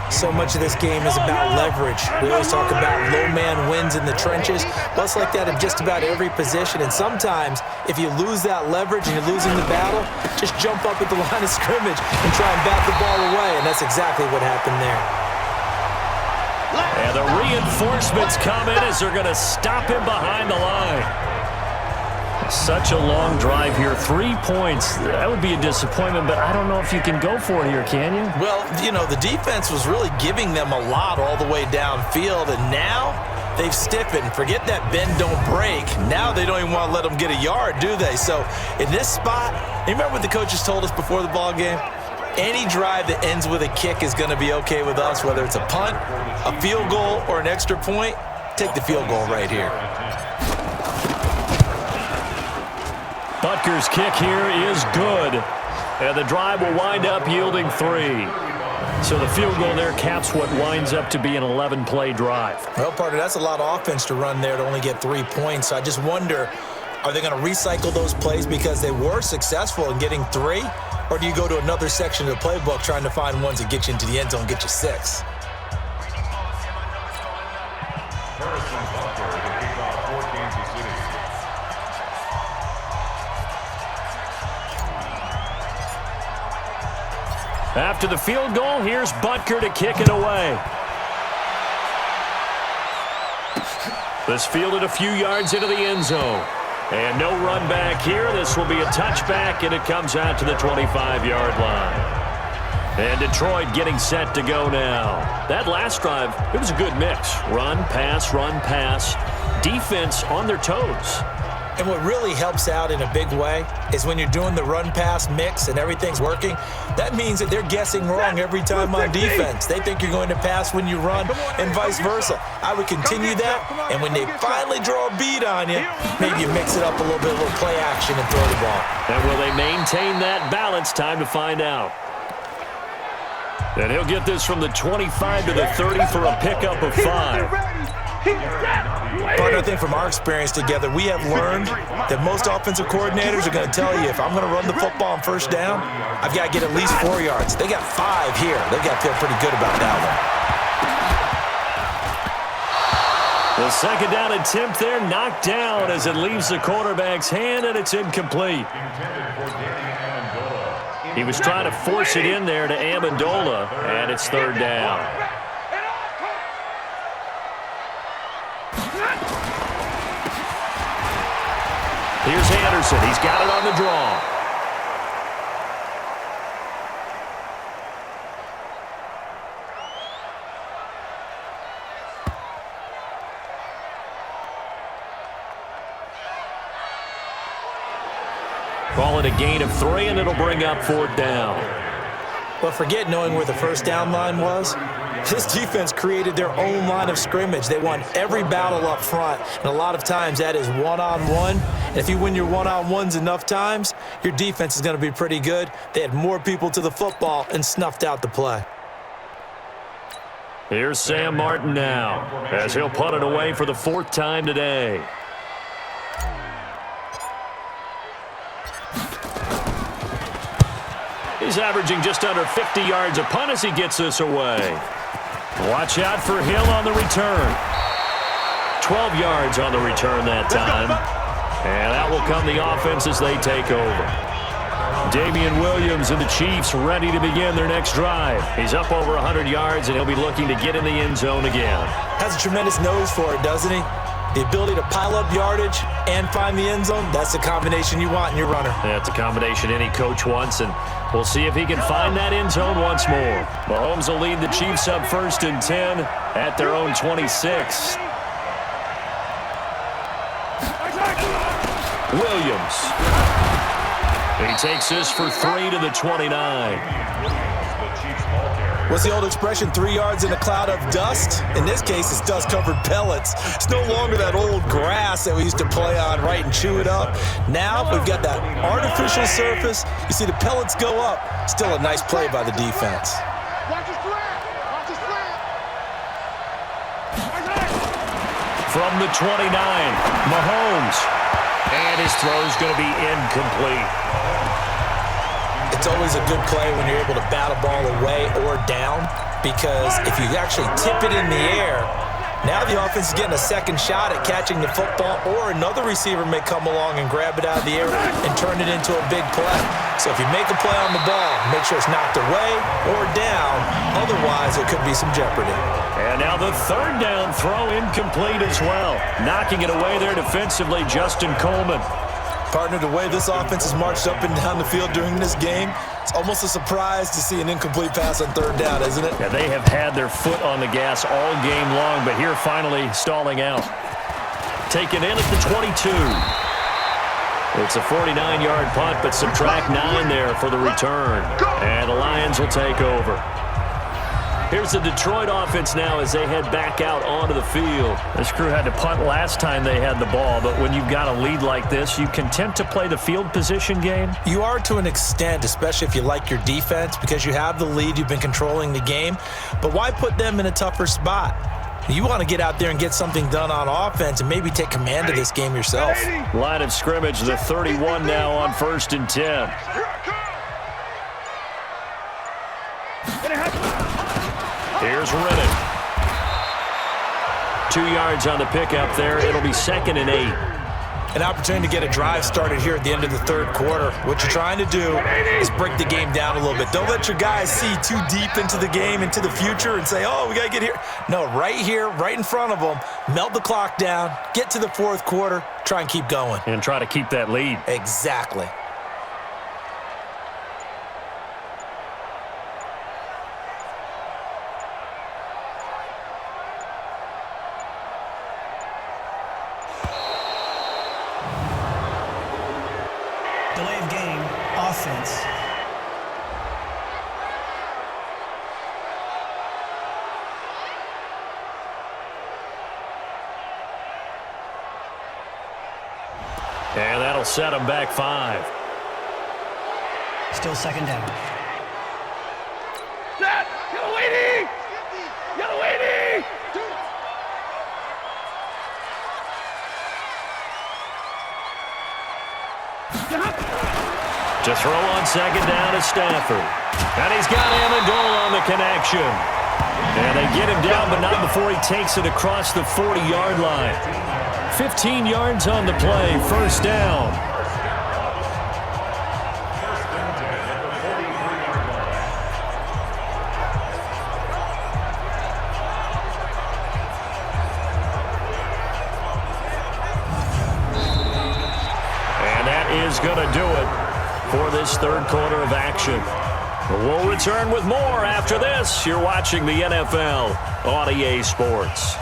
So much of this game is about leverage. We always talk about low man wins in the trenches. Well, it's like that in just about every position. And sometimes, if you lose that leverage and you're losing the battle, just jump up at the line of scrimmage and try and bat the ball away. And that's exactly what happened there. And the reinforcements come in as they're going to stop him behind the line. Such a long drive here. 3 points. That would be a disappointment, but I don't know if you can go for it here, can you? Well, you know, the defense was really giving them a lot all the way downfield, and now they've stiffened. Forget that bend, don't break. Now they don't even want to let them get a yard, do they? So in this spot, you remember what the coaches told us before the ball game? Any drive that ends with a kick is going to be okay with us, whether it's a punt, a field goal, or an extra point. Take the field goal right here. Butker's kick here is good. And the drive will wind up yielding 3. So the field goal there caps what winds up to be an 11-play drive. Well, partner, that's a lot of offense to run there to only get 3 points. So I just wonder, are they going to recycle those plays because they were successful in getting 3? Or do you go to another section of the playbook trying to find ones that get you into the end zone and get you 6? After the field goal, here's Butker to kick it away. This fielded a few yards into the end zone. And no run back here. This will be a touchback, and it comes out to the 25-yard line. And Detroit getting set to go now. That last drive, it was a good mix. Run, pass, defense on their toes. And what really helps out in a big way is when you're doing the run-pass mix and everything's working, that means that they're guessing wrong every time on defense. They think you're going to pass when you run and vice versa. I would continue that, and when they finally draw a beat on you, maybe you mix it up a little bit, a little play action and throw the ball. And will they maintain that balance? Time to find out. And he'll get this from the 25 to the 30 for a pickup of 5. Partner, I think from our experience together, we have learned that most offensive coordinators are going to tell you, if I'm going to run the football on first down, I've got to get at least 4 yards. They got 5 here. They've got to feel pretty good about that one. The second down attempt there knocked down as it leaves the quarterback's hand, and it's incomplete. He was trying to force it in there to Amendola, and it's third down. Here's Anderson. He's got it on the draw. Call it a gain of 3, and it'll bring up fourth down. Well, forget knowing where the first down line was. This defense created their own line of scrimmage. They won every battle up front, and a lot of times that is one-on-one. And if you win your one-on-ones enough times, your defense is going to be pretty good. They had more people to the football and snuffed out the play. Here's Sam Martin now, as he'll punt it away for the 4th time today. He's averaging just under 50 yards a punt as he gets this away. Watch out for Hill on the return. 12 yards on the return that time. And out will come the offense as they take over. Damian Williams and the Chiefs ready to begin their next drive. He's up over 100 yards, and he'll be looking to get in the end zone again. Has a tremendous nose for it, doesn't he? The ability to pile up yardage and find the end zone, that's the combination you want in your runner. That's a combination any coach wants, and we'll see if he can find that end zone once more. Mahomes will lead the Chiefs up 1st and 10 at their own 26. Williams. He takes this for 3 to the 29. What's the old expression, 3 yards in a cloud of dust? In this case, it's dust-covered pellets. It's no longer that old grass that we used to play on, right, and chew it up. Now we've got that artificial surface. You see the pellets go up. Still a nice play by the defense. From the 29, Mahomes. And his throw is going to be incomplete. It's always a good play when you're able to bat a ball away or down, because if you actually tip it in the air, now the offense is getting a second shot at catching the football, or another receiver may come along and grab it out of the air and turn it into a big play. So if you make a play on the ball, make sure it's knocked away or down. Otherwise, there could be some jeopardy. And now the third down throw incomplete as well. Knocking it away there defensively, Justin Coleman. Partner, the way this offense has marched up and down the field during this game, it's almost a surprise to see an incomplete pass on third down, isn't it? Yeah, they have had their foot on the gas all game long, but here finally stalling out. Taken in at the 22. It's a 49-yard punt, but subtract 9 there for the return. And the Lions will take over. Here's the Detroit offense now as they head back out onto the field. This crew had to punt last time they had the ball, but when you've got a lead like this, you content to play the field position game? You are to an extent, especially if you like your defense, because you have the lead, you've been controlling the game. But why put them in a tougher spot? You want to get out there and get something done on offense and maybe take command of this game yourself. Line of scrimmage, the 31 now on 1st and 10. Here's Reddick. 2 yards on the pickup there. It'll be 2nd and 8. An opportunity to get a drive started here at the end of the third quarter. What you're trying to do is break the game down a little bit. Don't let your guys see too deep into the game, into the future, and say, oh, we got to get here. No, right here, right in front of them, melt the clock down, get to the fourth quarter, try and keep going. And try to keep that lead. Exactly. Delay of game, offense. And that'll set them back 5. Still second down. Set. Yellow waiting. Yellow waiting. To throw on second down is Stafford. And he's got Amendola on the connection. And they get him down, but not before he takes it across the 40-yard line. 15 yards on the play, first down. And that is going to do it for this third quarter of action. We'll return with more after this. You're watching the NFL on EA Sports.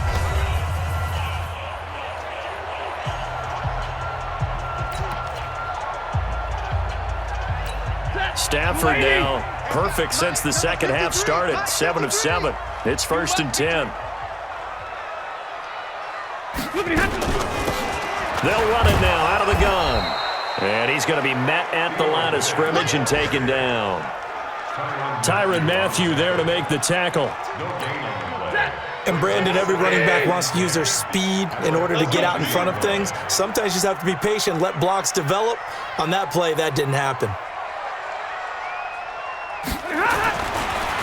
Stafford now perfect since the second half started. 7 of 7. It's 1st and 10. They'll run it now out of the gun. And he's going to be met at the line of scrimmage and taken down. Tyrann Mathieu there to make the tackle. And Brandon, every running back wants to use their speed in order to get out in front of things. Sometimes you just have to be patient, let blocks develop. On that play, that didn't happen.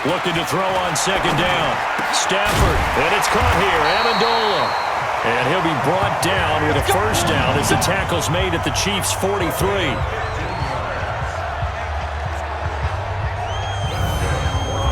Looking to throw on second down. Stafford, and it's caught here. Amendola. And he'll be brought down with a first down as the tackle's made at the Chiefs' 43.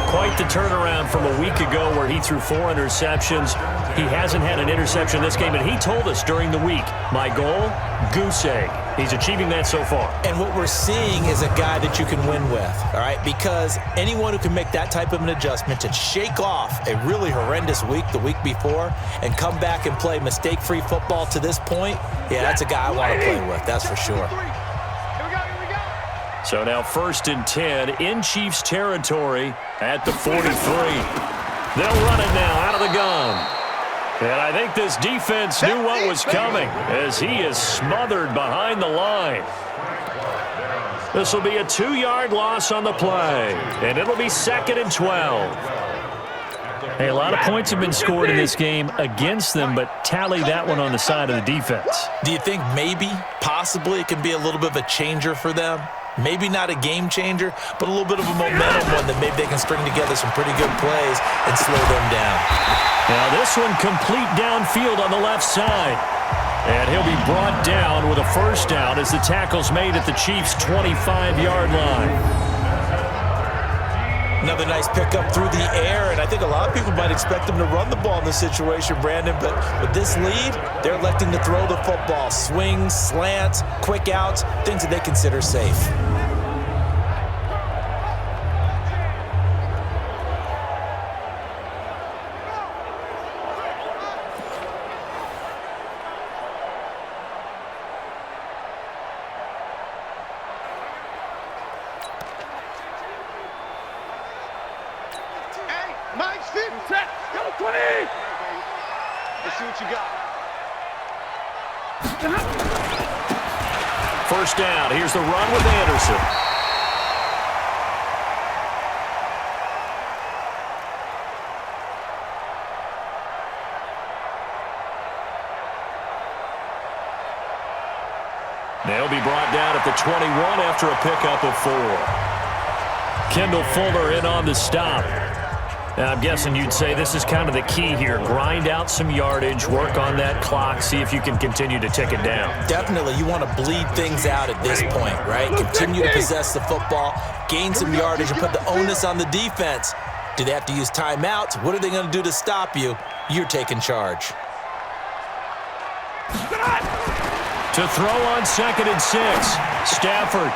Quite the turnaround from a week ago where he threw 4 interceptions. He hasn't had an interception this game, and he told us during the week, my goal, goose egg. He's achieving that so far. And what we're seeing is a guy that you can win with, all right? Because anyone who can make that type of an adjustment to shake off a really horrendous week the week before and come back and play mistake-free football to this point, yeah, that's a guy I want to play with, that's for sure. So now 1st and 10 in Chiefs territory at the 43. They'll run it now out of the gun. And I think this defense knew what was coming as he is smothered behind the line. This will be a 2-yard loss on the play, and it'll be 2nd and 12. Hey, a lot of points have been scored in this game against them, but tally that one on the side of the defense. Do you think maybe, possibly, it can be a little bit of a changer for them? Maybe not a game changer, but a little bit of a momentum one that maybe they can string together some pretty good plays and slow them down. Now this one complete downfield on the left side. And he'll be brought down with a first down as the tackle's made at the Chiefs' 25-yard line. Another nice pickup through the air, and I think a lot of people might expect them to run the ball in this situation, Brandon, but with this lead, they're electing to throw the football. Swings, slants, quick outs, things that they consider safe. First down. Here's the run with Anderson. They'll be brought down at the 21 after a pickup of 4. Kendall Fuller in on the stop. Now, I'm guessing you'd say this is kind of the key here. Grind out some yardage, work on that clock, see if you can continue to tick it down. Definitely. You want to bleed things out at this point, right? Continue to possess the football, gain some yardage, and put the onus on the defense. Do they have to use timeouts? What are they going to do to stop you? You're taking charge. To throw on 2nd and 6, Stafford.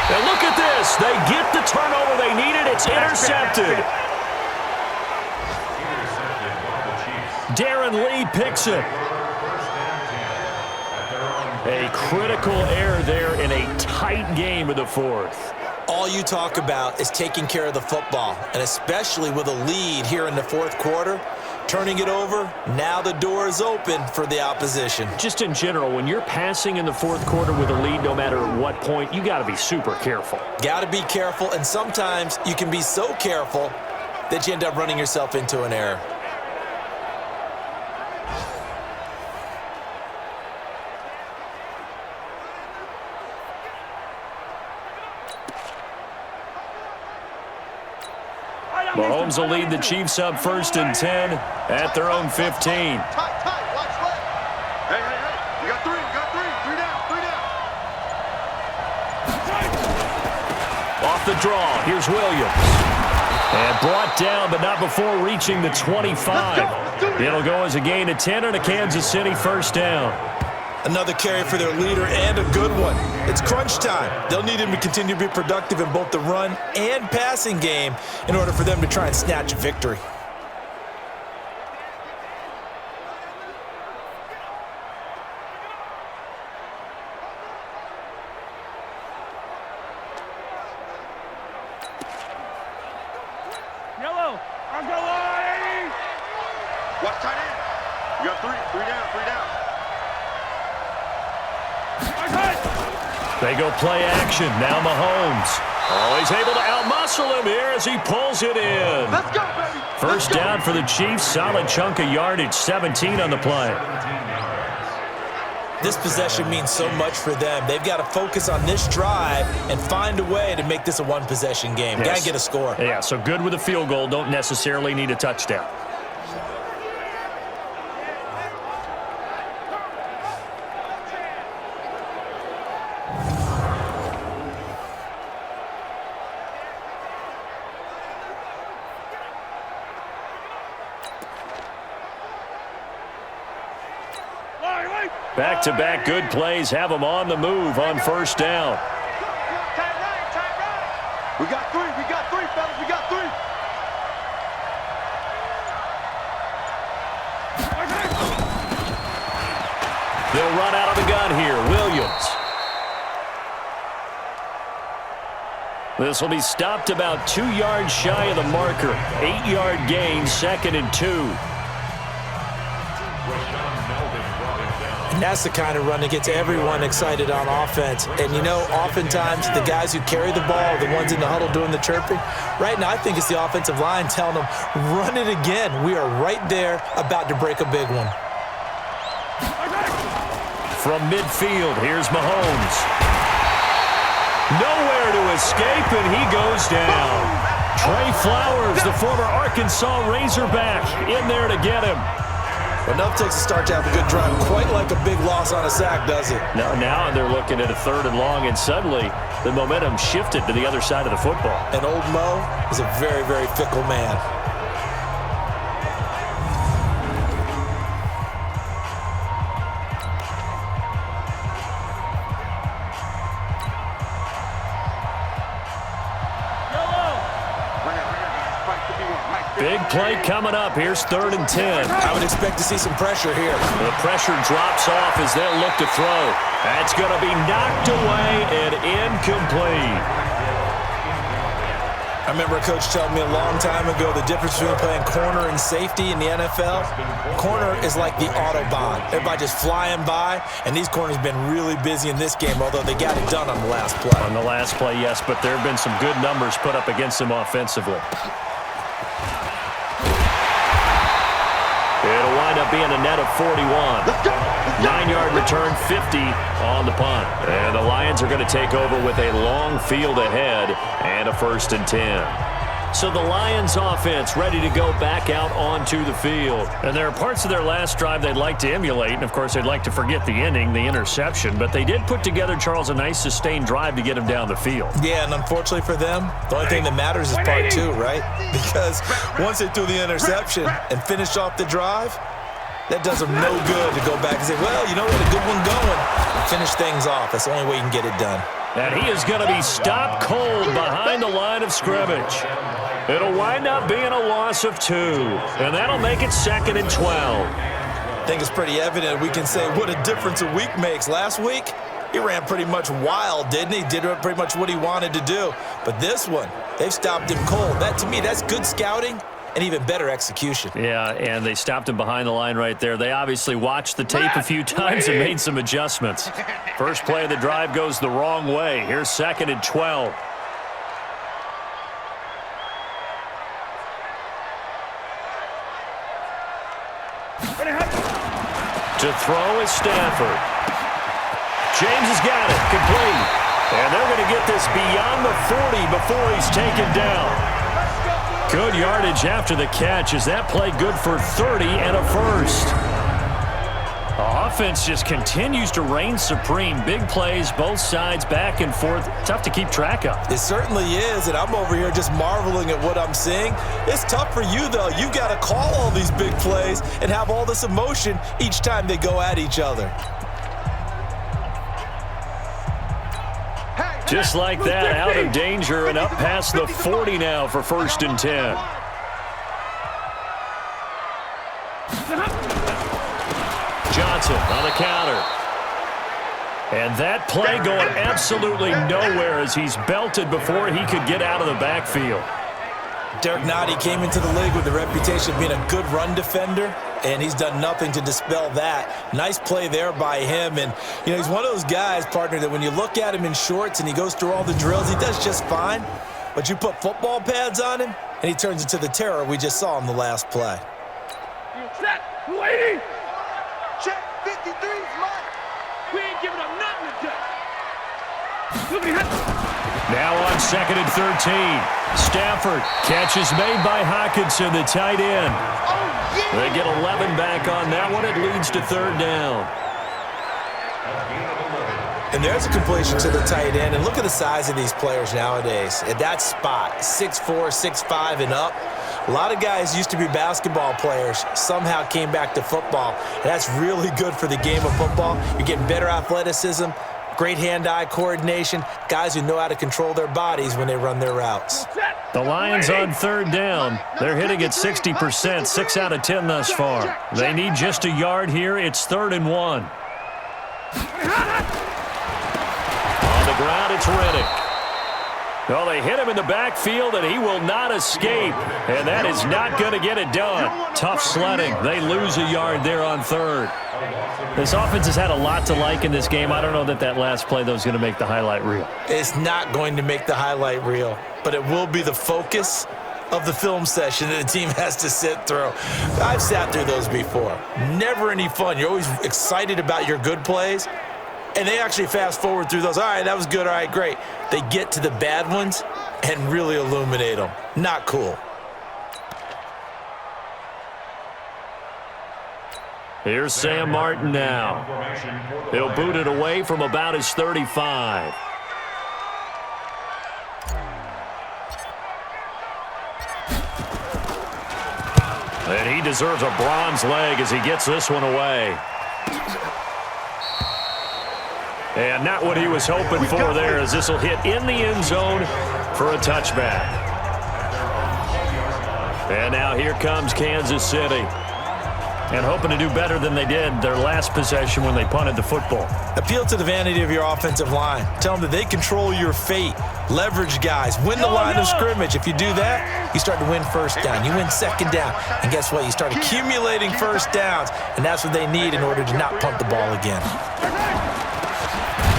And look at this. They get the turnover they needed. It's intercepted. Darren Lee picks it. A critical error there in a tight game of the 4th. All you talk about is taking care of the football, and especially with a lead here in the 4th quarter, turning it over. Now the door is open for the opposition. Just in general, when you're passing in the fourth quarter with a lead, no matter at what point, you got to be super careful. Got to be careful, and sometimes you can be so careful that you end up running yourself into an error. Mahomes will lead the Chiefs up 1st and 10 at their own 15. Tight, watch left. Hey, you got three, three down. Off the draw, here's Williams. And brought down, but not before reaching the 25. It'll go as a gain of 10 and a Kansas City first down. Another carry for their leader, and a good one. It's crunch time. They'll need him to continue to be productive in both the run and passing game in order for them to try and snatch a victory. Yellow, I'm going. Watch tight end. You got three down. They go play action. Now Mahomes. Oh, he's able to outmuscle him here as he pulls it in. Let's go, baby. First down for the Chiefs. Solid chunk of yardage. 17 on the play. This possession means so much for them. They've got to focus on this drive and find a way to make this a one-possession game. Yes. Got to get a score. Yeah, so good with a field goal. Don't necessarily need a touchdown. Back-to-back good plays have them on the move on first down. We got three, fellas, we got three. They'll run out of the gun here. Williams. This will be stopped about 2 yards shy of the marker. 8-yard gain, 2nd and 2. And that's the kind of run that gets everyone excited on offense. And, you know, oftentimes the guys who carry the ball are the ones in the huddle doing the chirping. Right now, I think it's the offensive line telling them, run it again. We are right there about to break a big one. From midfield, here's Mahomes. Nowhere to escape, and he goes down. Trey Flowers, the former Arkansas Razorback, in there to get him. Enough takes a start to have a good drive. Quite like a big loss on a sack, does it? Now they're looking at a 3rd and long, and suddenly the momentum shifted to the other side of the football. And old Mo is a very, very fickle man. Big play coming up. Here's 3rd and 10. I would expect to see some pressure here. The pressure drops off as they'll look to throw. That's going to be knocked away and incomplete. I remember a coach telling me a long time ago the difference between playing corner and safety in the NFL. Corner is like the Autobahn. Everybody just flying by, and these corners have been really busy in this game, although they got it done on the last play. On the last play, yes, but there have been some good numbers put up against them offensively. It'll wind up being a net of 41. 9-yard return, 50 on the punt. And the Lions are going to take over with a long field ahead and a 1st and 10. So the Lions offense ready to go back out onto the field. And there are parts of their last drive they'd like to emulate. And, of course, they'd like to forget the ending, the interception. But they did put together, Charles, a nice sustained drive to get them down the field. Yeah, and unfortunately for them, the only thing that matters is part 2, right? Because once they threw the interception and finished off the drive, that does them no good to go back and say, well, you know what, a good one going, and finish things off. That's the only way you can get it done. And he is going to be stopped cold behind the line of scrimmage. It'll wind up being a loss of 2, and that'll make it 2nd and 12. I think it's pretty evident we can say what a difference a week makes. Last week, he ran pretty much wild, didn't he? Did pretty much what he wanted to do. But this one, they've stopped him cold. That, to me, that's good scouting and even better execution. Yeah, and they stopped him behind the line right there. They obviously watched the tape a few times and made some adjustments. First play of the drive goes the wrong way. Here's 2nd and 12. To throw is Stafford. James has got it, complete. And they're going to get this beyond the 40 before he's taken down. Good yardage after the catch. Is that play good for 30 and a first? The offense just continues to reign supreme. Big plays, both sides, back and forth. Tough to keep track of. It certainly is, and I'm over here just marveling at what I'm seeing. It's tough for you, though. You've got to call all these big plays and have all this emotion each time they go at each other. Just like that, out of danger and up past the 40 now for 1st and 10. Johnson on the counter. And that play going absolutely nowhere as he's belted before he could get out of the backfield. Derek Nottie came into the league with the reputation of being a good run defender, and he's done nothing to dispel that. Nice play there by him. And, you know, he's one of those guys, partner, that when you look at him in shorts and he goes through all the drills, he does just fine. But you put football pads on him, and he turns into the terror we just saw in the last play. Set, lady! Check 53's mine. We ain't giving up nothing today. Now on 2nd and 13. Stafford, catch is made by Hockenson, the tight end. They get 11 back on that one. It leads to 3rd down. And there's a completion to the tight end. And look at the size of these players nowadays. At that spot, 6'4", 6'5", and up. A lot of guys used to be basketball players, somehow came back to football. And that's really good for the game of football. You're getting better athleticism, great hand-eye coordination, guys who know how to control their bodies when they run their routes. The Lions on 3rd down. They're hitting at 60%, 6 out of 10 thus far. They need just a yard here. It's 3rd and 1. On the ground, it's Reddick. Well, they hit him in the backfield, and he will not escape. And that is not going to get it done. Tough sledding. They lose a yard there on 3rd. This offense has had a lot to like in this game. I don't know that last play, though, is going to make the highlight reel. It's not going to make the highlight reel, but it will be the focus of the film session that the team has to sit through. I've sat through those before. Never any fun. You're always excited about your good plays, and they actually fast forward through those. All right, that was good. All right, great. They get to the bad ones and really illuminate them. Not cool. Here's Sam Martin now. He'll boot it away from about his 35. And he deserves a bronze leg as he gets this one away. And not what he was hoping for there, as this will hit in the end zone for a touchback. And now here comes Kansas City. And hoping to do better than they did their last possession when they punted the football. Appeal to the vanity of your offensive line. Tell them that they control your fate. Leverage guys. Win the line of scrimmage. If you do that, you start to win 1st down. You win 2nd down. And guess what? You start accumulating 1st downs. And that's what they need in order to not punt the ball again.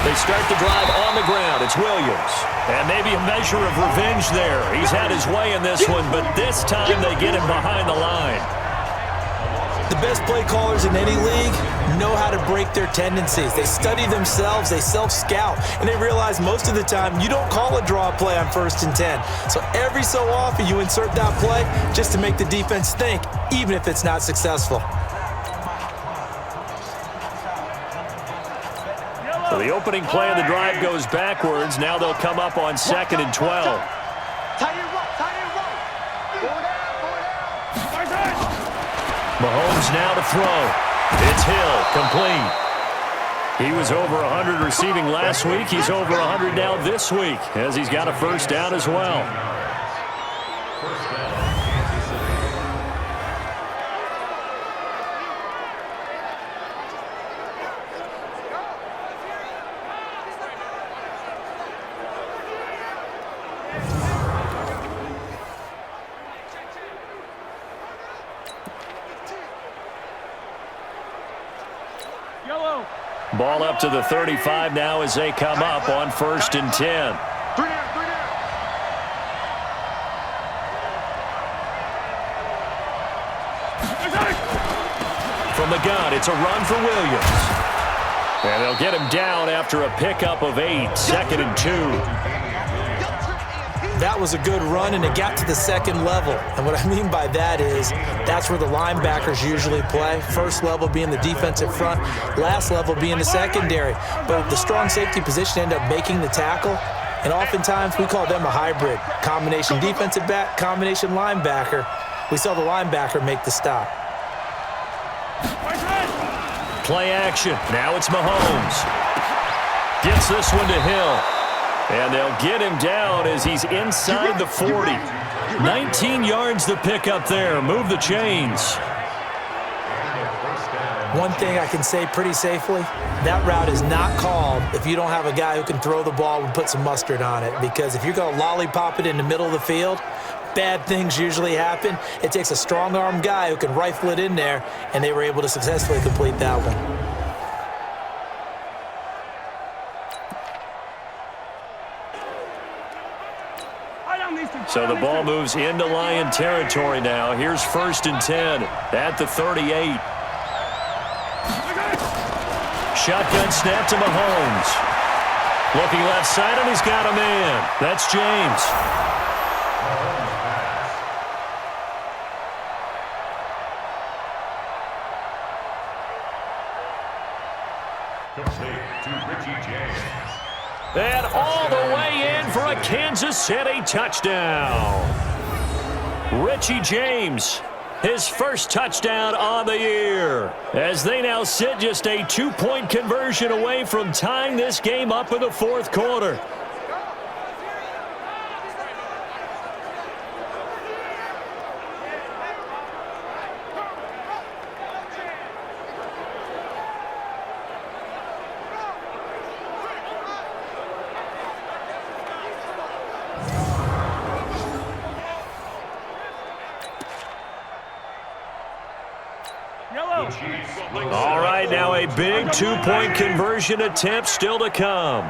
They start the drive on the ground. It's Williams. And maybe a measure of revenge there. He's had his way in this one, but this time they get him behind the line. The best play callers in any league know how to break their tendencies. They study themselves, they self-scout, and they realize most of the time you don't call a draw play on 1st and 10. So every so often you insert that play just to make the defense think, even if it's not successful. So the opening play of the drive goes backwards. Now they'll come up on 2nd and 12. Mahomes now to throw. It's Hill, complete. He was over 100 receiving last week. He's over 100 now this week, as he's got a 1st down as well. Ball up to the 35 now as they come up on 1st and 10. From the gun, it's a run for Williams. And they'll get him down after a pickup of 8, 2nd and 2. That was a good run, and it got to the second level. And what I mean by that is that's where the linebackers usually play. First level being the defensive front, last level being the secondary. But the strong safety position ended up making the tackle, and oftentimes we call them a hybrid. Combination defensive back, combination linebacker. We saw the linebacker make the stop. Play action. Now it's Mahomes. Gets this one to Hill. And they'll get him down as he's inside the 40. 19 yards to pick up there. Move the chains. One thing I can say pretty safely, that route is not called if you don't have a guy who can throw the ball and put some mustard on it. Because if you're going to lollipop it in the middle of the field, bad things usually happen. It takes a strong-arm guy who can rifle it in there, and they were able to successfully complete that one. So the ball moves into Lion territory now. Here's 1st and 10 at the 38. Shotgun snap to Mahomes. Looking left side, and he's got a man. That's James. Complete to Richie James. And all the way in for a Kansas City touchdown. Richie James, his first touchdown on the year, as they now sit just a 2-point conversion away from tying this game up in the 4th quarter. All right, now a big 2-point conversion attempt still to come.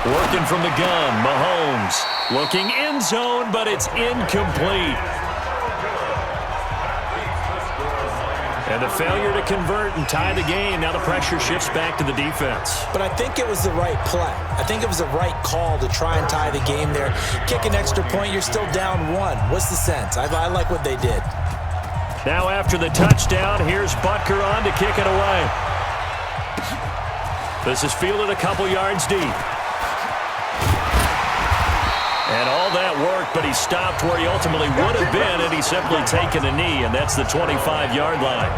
Working from the gun, Mahomes looking end zone, but it's incomplete. And the failure to convert and tie the game. Now the pressure shifts back to the defense. But I think it was the right play. I think it was the right call to try and tie the game there. Kick an extra point, you're still down 1. What's the sense? I like what they did. Now after the touchdown, here's Butker on to kick it away. This is fielded a couple yards deep. And all that worked, but he stopped where he ultimately would have been had he simply taken a knee, and that's the 25-yard line.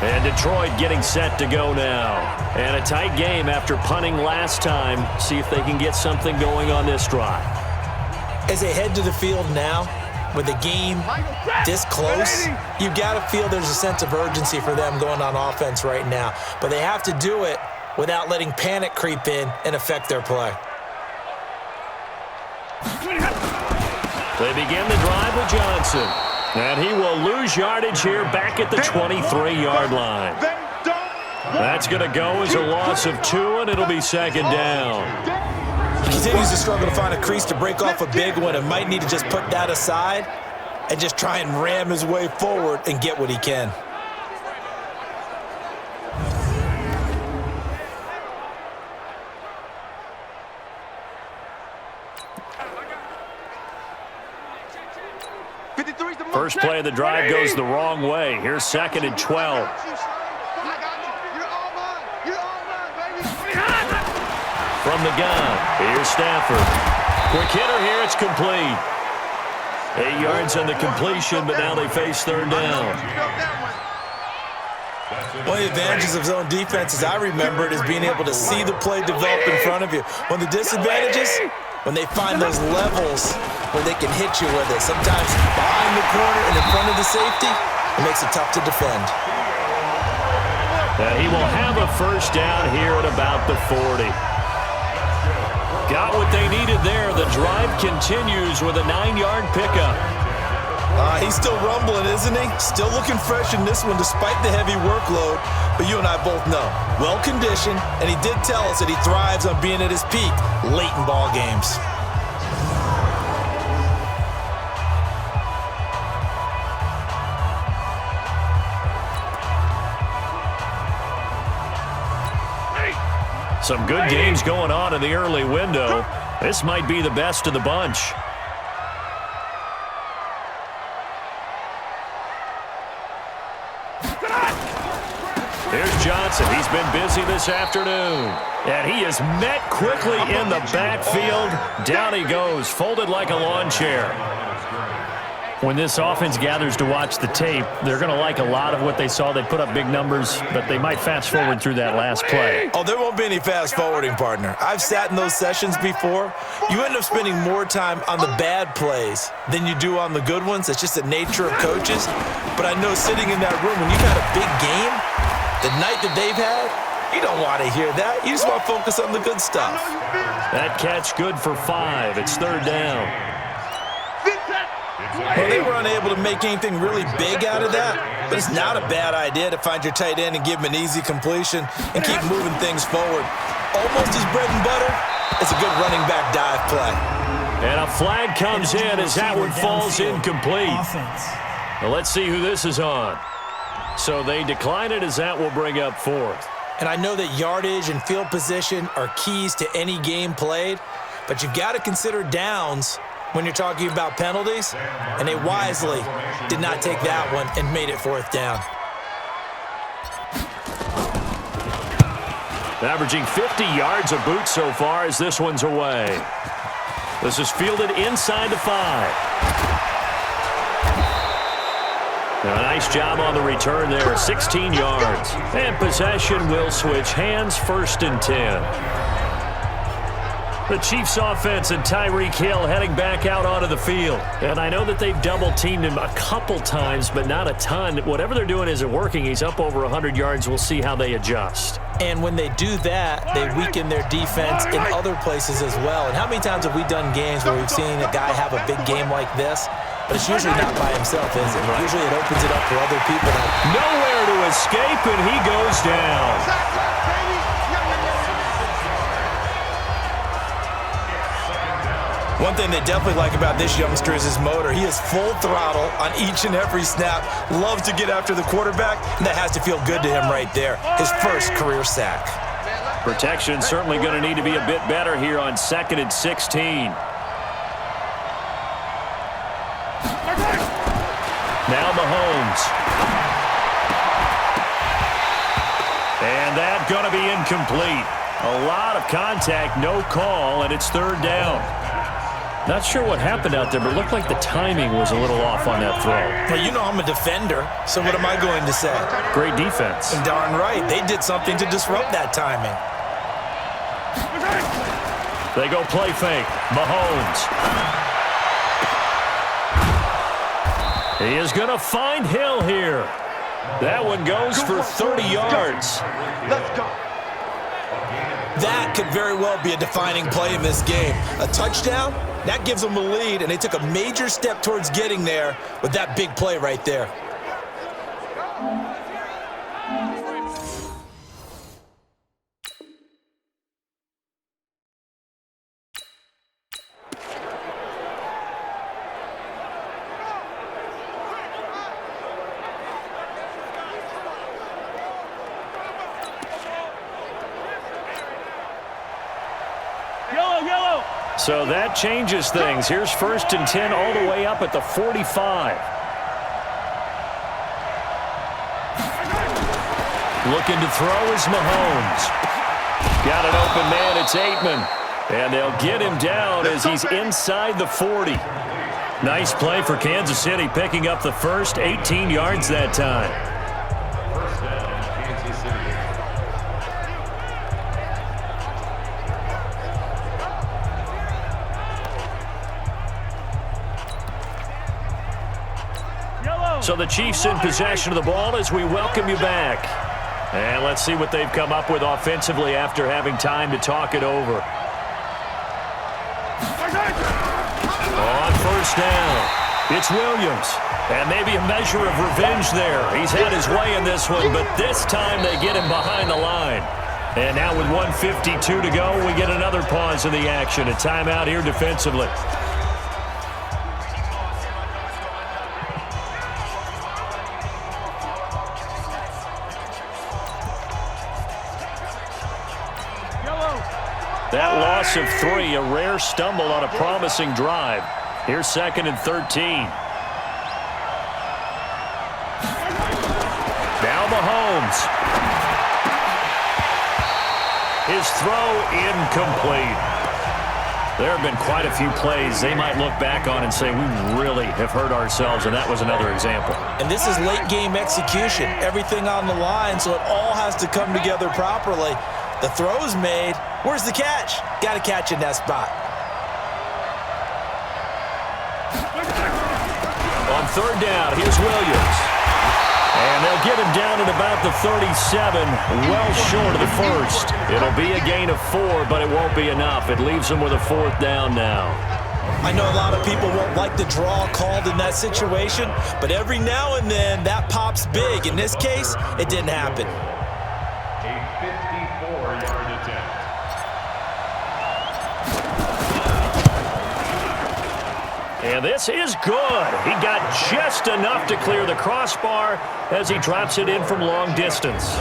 And Detroit getting set to go now. And a tight game after punting last time. See if they can get something going on this drive. As they head to the field now, with the game this close, you've got to feel there's a sense of urgency for them going on offense right now. But they have to do it without letting panic creep in and affect their play. They begin the drive with Johnson. And he will lose yardage here back at the 23-yard line. That's going to go as a loss of 2, and it'll be 2nd down. He continues to struggle to find a crease to break off a big one and might need to just put that aside and just try and ram his way forward and get what he can. First play of the drive goes the wrong way. Here's 2nd and 12. From the gun, here's Stafford. Quick hitter here, it's complete. 8 yards on the completion, but now they face 3rd down. One of the advantages of zone defense, as I remember it, is being able to see the play develop in front of you. One of the disadvantages, when they find those levels where they can hit you with it. Sometimes behind the corner and in front of the safety, it makes it tough to defend. And he will have a 1st down here at about the 40. Got what they needed there. The drive continues with a 9-yard pickup. He's still rumbling, isn't he? Still looking fresh in this one despite the heavy workload. But you and I both know, well-conditioned, and he did tell us that he thrives on being at his peak late in ball games. Some good games going on in the early window. This might be the best of the bunch. Here's Johnson. He's been busy this afternoon. And he is met quickly in the backfield. Down he goes, folded like a lawn chair. When this offense gathers to watch the tape, they're going to like a lot of what they saw. They put up big numbers, but they might fast forward through that last play. Oh, there won't be any fast forwarding, partner. I've sat in those sessions before. You end up spending more time on the bad plays than you do on the good ones. It's just the nature of coaches. But I know sitting in that room, when you've had a big game, the night that they've had, you don't want to hear that. You just want to focus on the good stuff. That catch good for 5. It's 3rd down. Well, they were unable to make anything really big out of that, but it's not a bad idea to find your tight end and give him an easy completion and keep moving things forward. Almost his bread and butter. It's a good running back dive play. And a flag comes in as that one falls incomplete. Now let's see who this is on. So they decline it as that will bring up 4th. And I know that yardage and field position are keys to any game played, but you've got to consider downs when you're talking about penalties, and they wisely did not take that one and made it 4th down. Averaging 50 yards a boot so far as this one's away. This is fielded inside the 5. Now, a nice job on the return there, 16 yards. And possession will switch hands, 1st and 10. The Chiefs offense and Tyreek Hill heading back out onto the field. And I know that they've double-teamed him a couple times, but not a ton. Whatever they're doing isn't working. He's up over 100 yards. We'll see how they adjust. And when they do that, they weaken their defense in other places as well. And how many times have we done games where we've seen a guy have a big game like this? But it's usually not by himself, is it? Usually it opens it up for other people. Nowhere to escape, and he goes down. One thing they definitely like about this youngster is his motor. He is full throttle on each and every snap. Loves to get after the quarterback, and that has to feel good to him right there. His first career sack. Protection certainly going to need to be a bit better here on 2nd and 16. Now Mahomes. And that's going to be incomplete. A lot of contact, no call, and it's 3rd down. Not sure what happened out there, but it looked like the timing was a little off on that throw. Well, you know I'm a defender, so what am I going to say? Great defense. And darn right, they did something to disrupt that timing. They go play fake. Mahomes. He is going to find Hill here. That one goes for 30 yards. Let's go. That could very well be a defining play in this game. A touchdown, that gives them a lead, and they took a major step towards getting there with that big play right there. So that changes things. Here's 1st and 10 all the way up at the 45. Looking to throw is Mahomes. Got an open man. It's Aitman. And they'll get him down as he's inside the 40. Nice play for Kansas City, picking up the first, 18 yards that time. First down, Kansas City. So the Chiefs in possession of the ball as we welcome you back. And let's see what they've come up with offensively after having time to talk it over. On first down, it's Williams. And maybe a measure of revenge there. He's had his way in this one, but this time they get him behind the line. And now with 1:52 to go, we get another pause in the action. A timeout here defensively. That loss of 3, a rare stumble on a promising drive. Here's 2nd and 13. Now Mahomes. His throw incomplete. There have been quite a few plays they might look back on and say, we really have hurt ourselves, and that was another example. And this is late game execution. Everything on the line, so it all has to come together properly. The throw's made. Where's the catch? Got to catch in that spot. On 3rd down, here's Williams. And they'll get him down at about the 37, well short of the first. It'll be a gain of 4, but it won't be enough. It leaves them with a 4th down now. I know a lot of people won't like the draw called in that situation, but every now and then that pops big. In this case, it didn't happen. A 54-yard attempt. And this is good. He got just enough to clear the crossbar as he drops it in from long distance.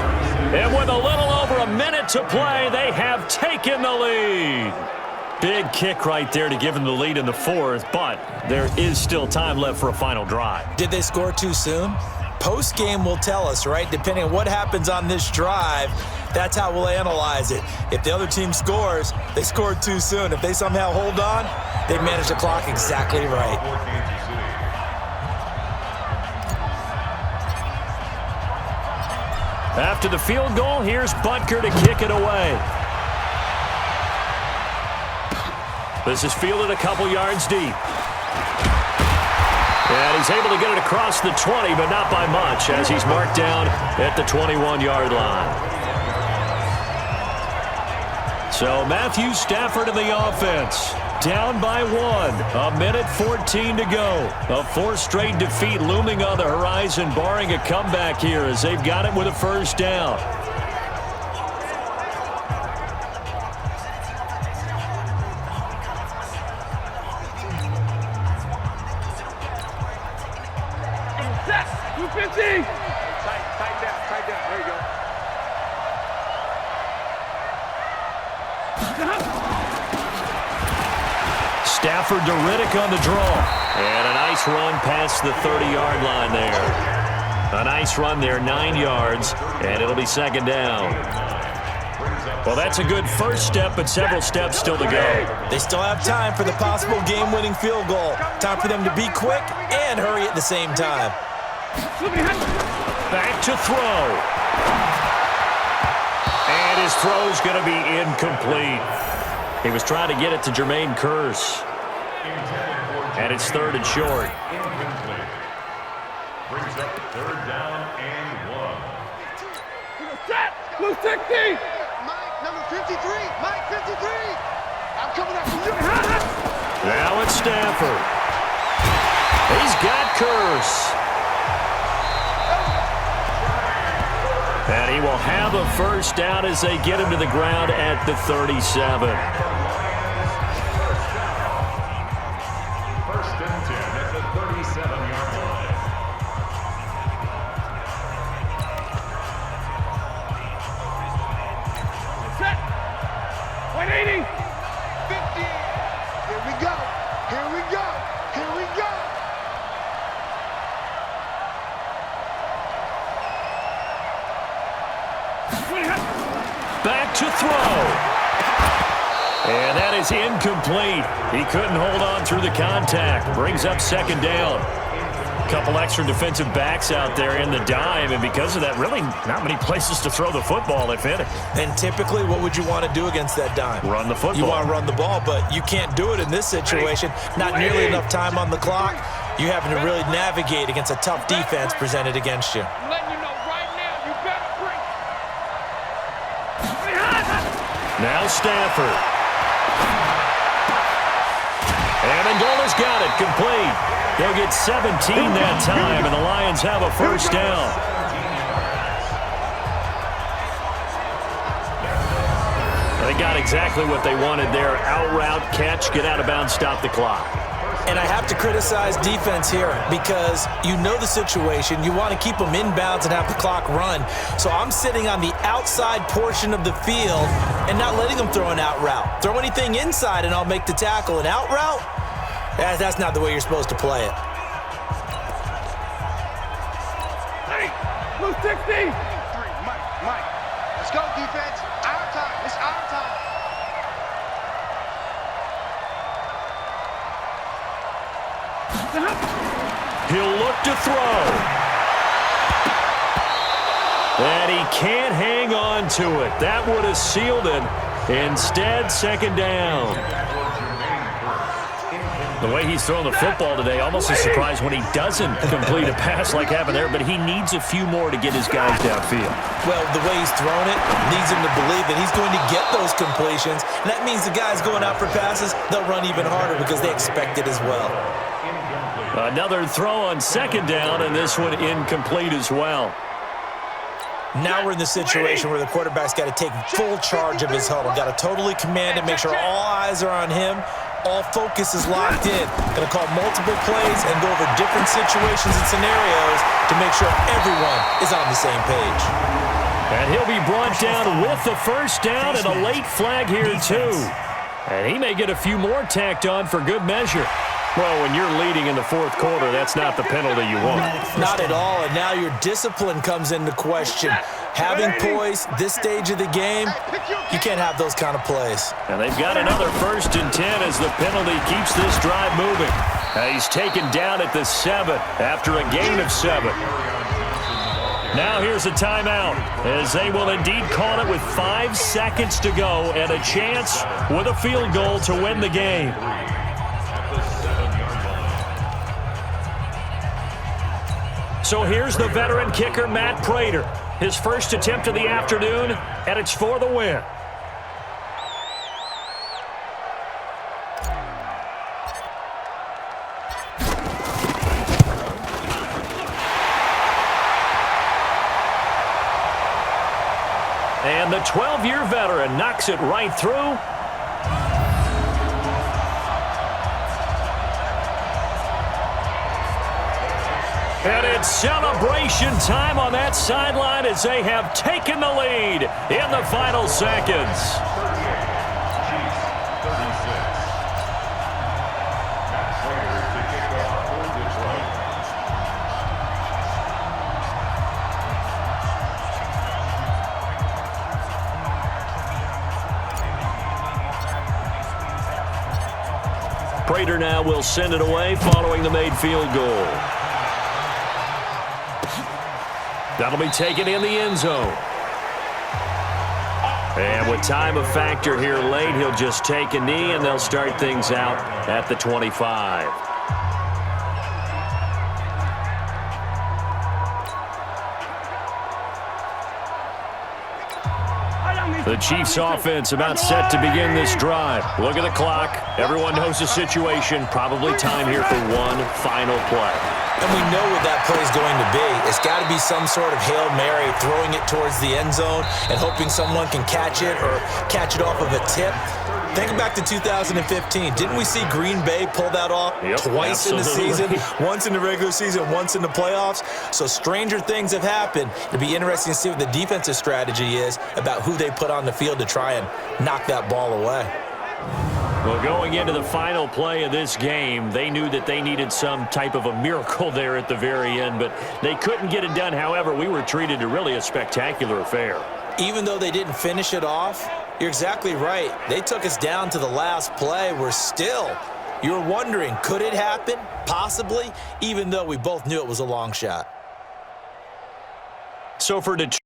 And with a little over a minute to play, they have taken the lead. Big kick right there to give them the lead in the 4th, but there is still time left for a final drive. Did they score too soon? Post-game will tell us, right? Depending on what happens on this drive, that's how we'll analyze it. If the other team scores, they scored too soon. If they somehow hold on, they manage the clock exactly right. After the field goal, here's Butker to kick it away. This is fielded a couple yards deep. And he's able to get it across the 20, but not by much, as he's marked down at the 21-yard line. So Matthew Stafford in the offense, down by 1, 1:14 to go. A 4th straight defeat looming on the horizon, barring a comeback here as they've got it with a 1st down. Tight down. There you go. Stafford to Riddick on the draw. And a nice run past the 30-yard line there. A nice run there, 9 yards, and it'll be 2nd down. Well, that's a good first step, but several steps still to go. They still have time for the possible game-winning field goal. Time for them to be quick and hurry at the same time. Back to throw. And his throw's going to be incomplete. He was trying to get it to Jermaine Kearse. And it's 3rd and short. Incomplete. Brings up 3rd down and 1. Blue 60. Mike, number 53. Mike, 53. I'm coming up from you. Now it's Stafford. He's got Kearse. And he will have a 1st down as they get him to the ground at the 37. 1st and 10 at the 37-yard line. Set. 180. 50. Here we go. Here we go. Here we go. Back to throw. And that is incomplete. He couldn't hold on through the contact. Brings up 2nd down. A couple extra defensive backs out there in the dime, and because of that, really not many places to throw the football, if any. And typically, what would you want to do against that dime? Run the football. You want to run the ball, but you can't do it in this situation. Not nearly enough time on the clock. You're having to really navigate against a tough defense presented against you. I'm letting you know right now, you better bring. Now Stafford. And Mendola's got it complete. They'll get 17 that time, and the Lions have a first down. They got exactly what they wanted there. Out route, catch, get out of bounds, stop the clock. And I have to criticize defense here because you know the situation. You want to keep them inbounds and have the clock run. So I'm sitting on the outside portion of the field and not letting them throw an out route. Throw anything inside and I'll make the tackle. An out route? That's not the way you're supposed to play it. Hey, blue 60. Mike. Let's go, defense. Our time. It's our time. He'll look to throw. And he can't hang on to it. That would have sealed it. Instead, second down. The way he's throwing the football today, almost a surprise when he doesn't complete a pass like happened there, but he needs a few more to get his guys downfield. Well, the way he's thrown it leads him to believe that he's going to get those completions. And that means the guys going out for passes, they'll run even harder because they expect it as well. Another throw on second down, and this one incomplete as well. Now we're in the situation where the quarterback's got to take full charge of his huddle. Got to totally command it, make sure all eyes are on him. All focus is locked in. Going to call multiple plays and go over different situations and scenarios to make sure everyone is on the same page. And he'll be brought down with the first down and a late flag here too. And he may get a few more tacked on for good measure. Well, when you're leading in the fourth quarter, that's not the penalty you want. Not at all, and now your discipline comes into question. Having poise this stage of the game, you can't have those kind of plays. And they've got another 1st and 10 as the penalty keeps this drive moving. He's taken down at the 7 after a gain of 7. Now here's a timeout as they will indeed call it with 5 seconds to go and a chance with a field goal to win the game. So here's the veteran kicker, Matt Prater. His first attempt of the afternoon, and it's for the win. And the 12-year veteran knocks it right through. And it's celebration time on that sideline as they have taken the lead in the final seconds. Prater now will send it away following the made field goal. That'll be taken in the end zone. And with time a factor here late, he'll just take a knee and they'll start things out at the 25. The Chiefs offense about set to begin this drive. Look at the clock. Everyone knows the situation. Probably time here for one final play. And we know what that play is going to be. It's got to be some sort of Hail Mary, throwing it towards the end zone and hoping someone can catch it or catch it off of a tip. Think back to 2015. Didn't we see Green Bay pull that off twice in the season? Once in the regular season, once in the playoffs. So stranger things have happened. It'll be interesting to see what the defensive strategy is about who they put on the field to try and knock that ball away. Well, going into the final play of this game, they knew that they needed some type of a miracle there at the very end, but they couldn't get it done. However, we were treated to really a spectacular affair. Even though they didn't finish it off, you're exactly right. They took us down to the last play. You're wondering, could it happen? Possibly, even though we both knew it was a long shot. So for Detroit.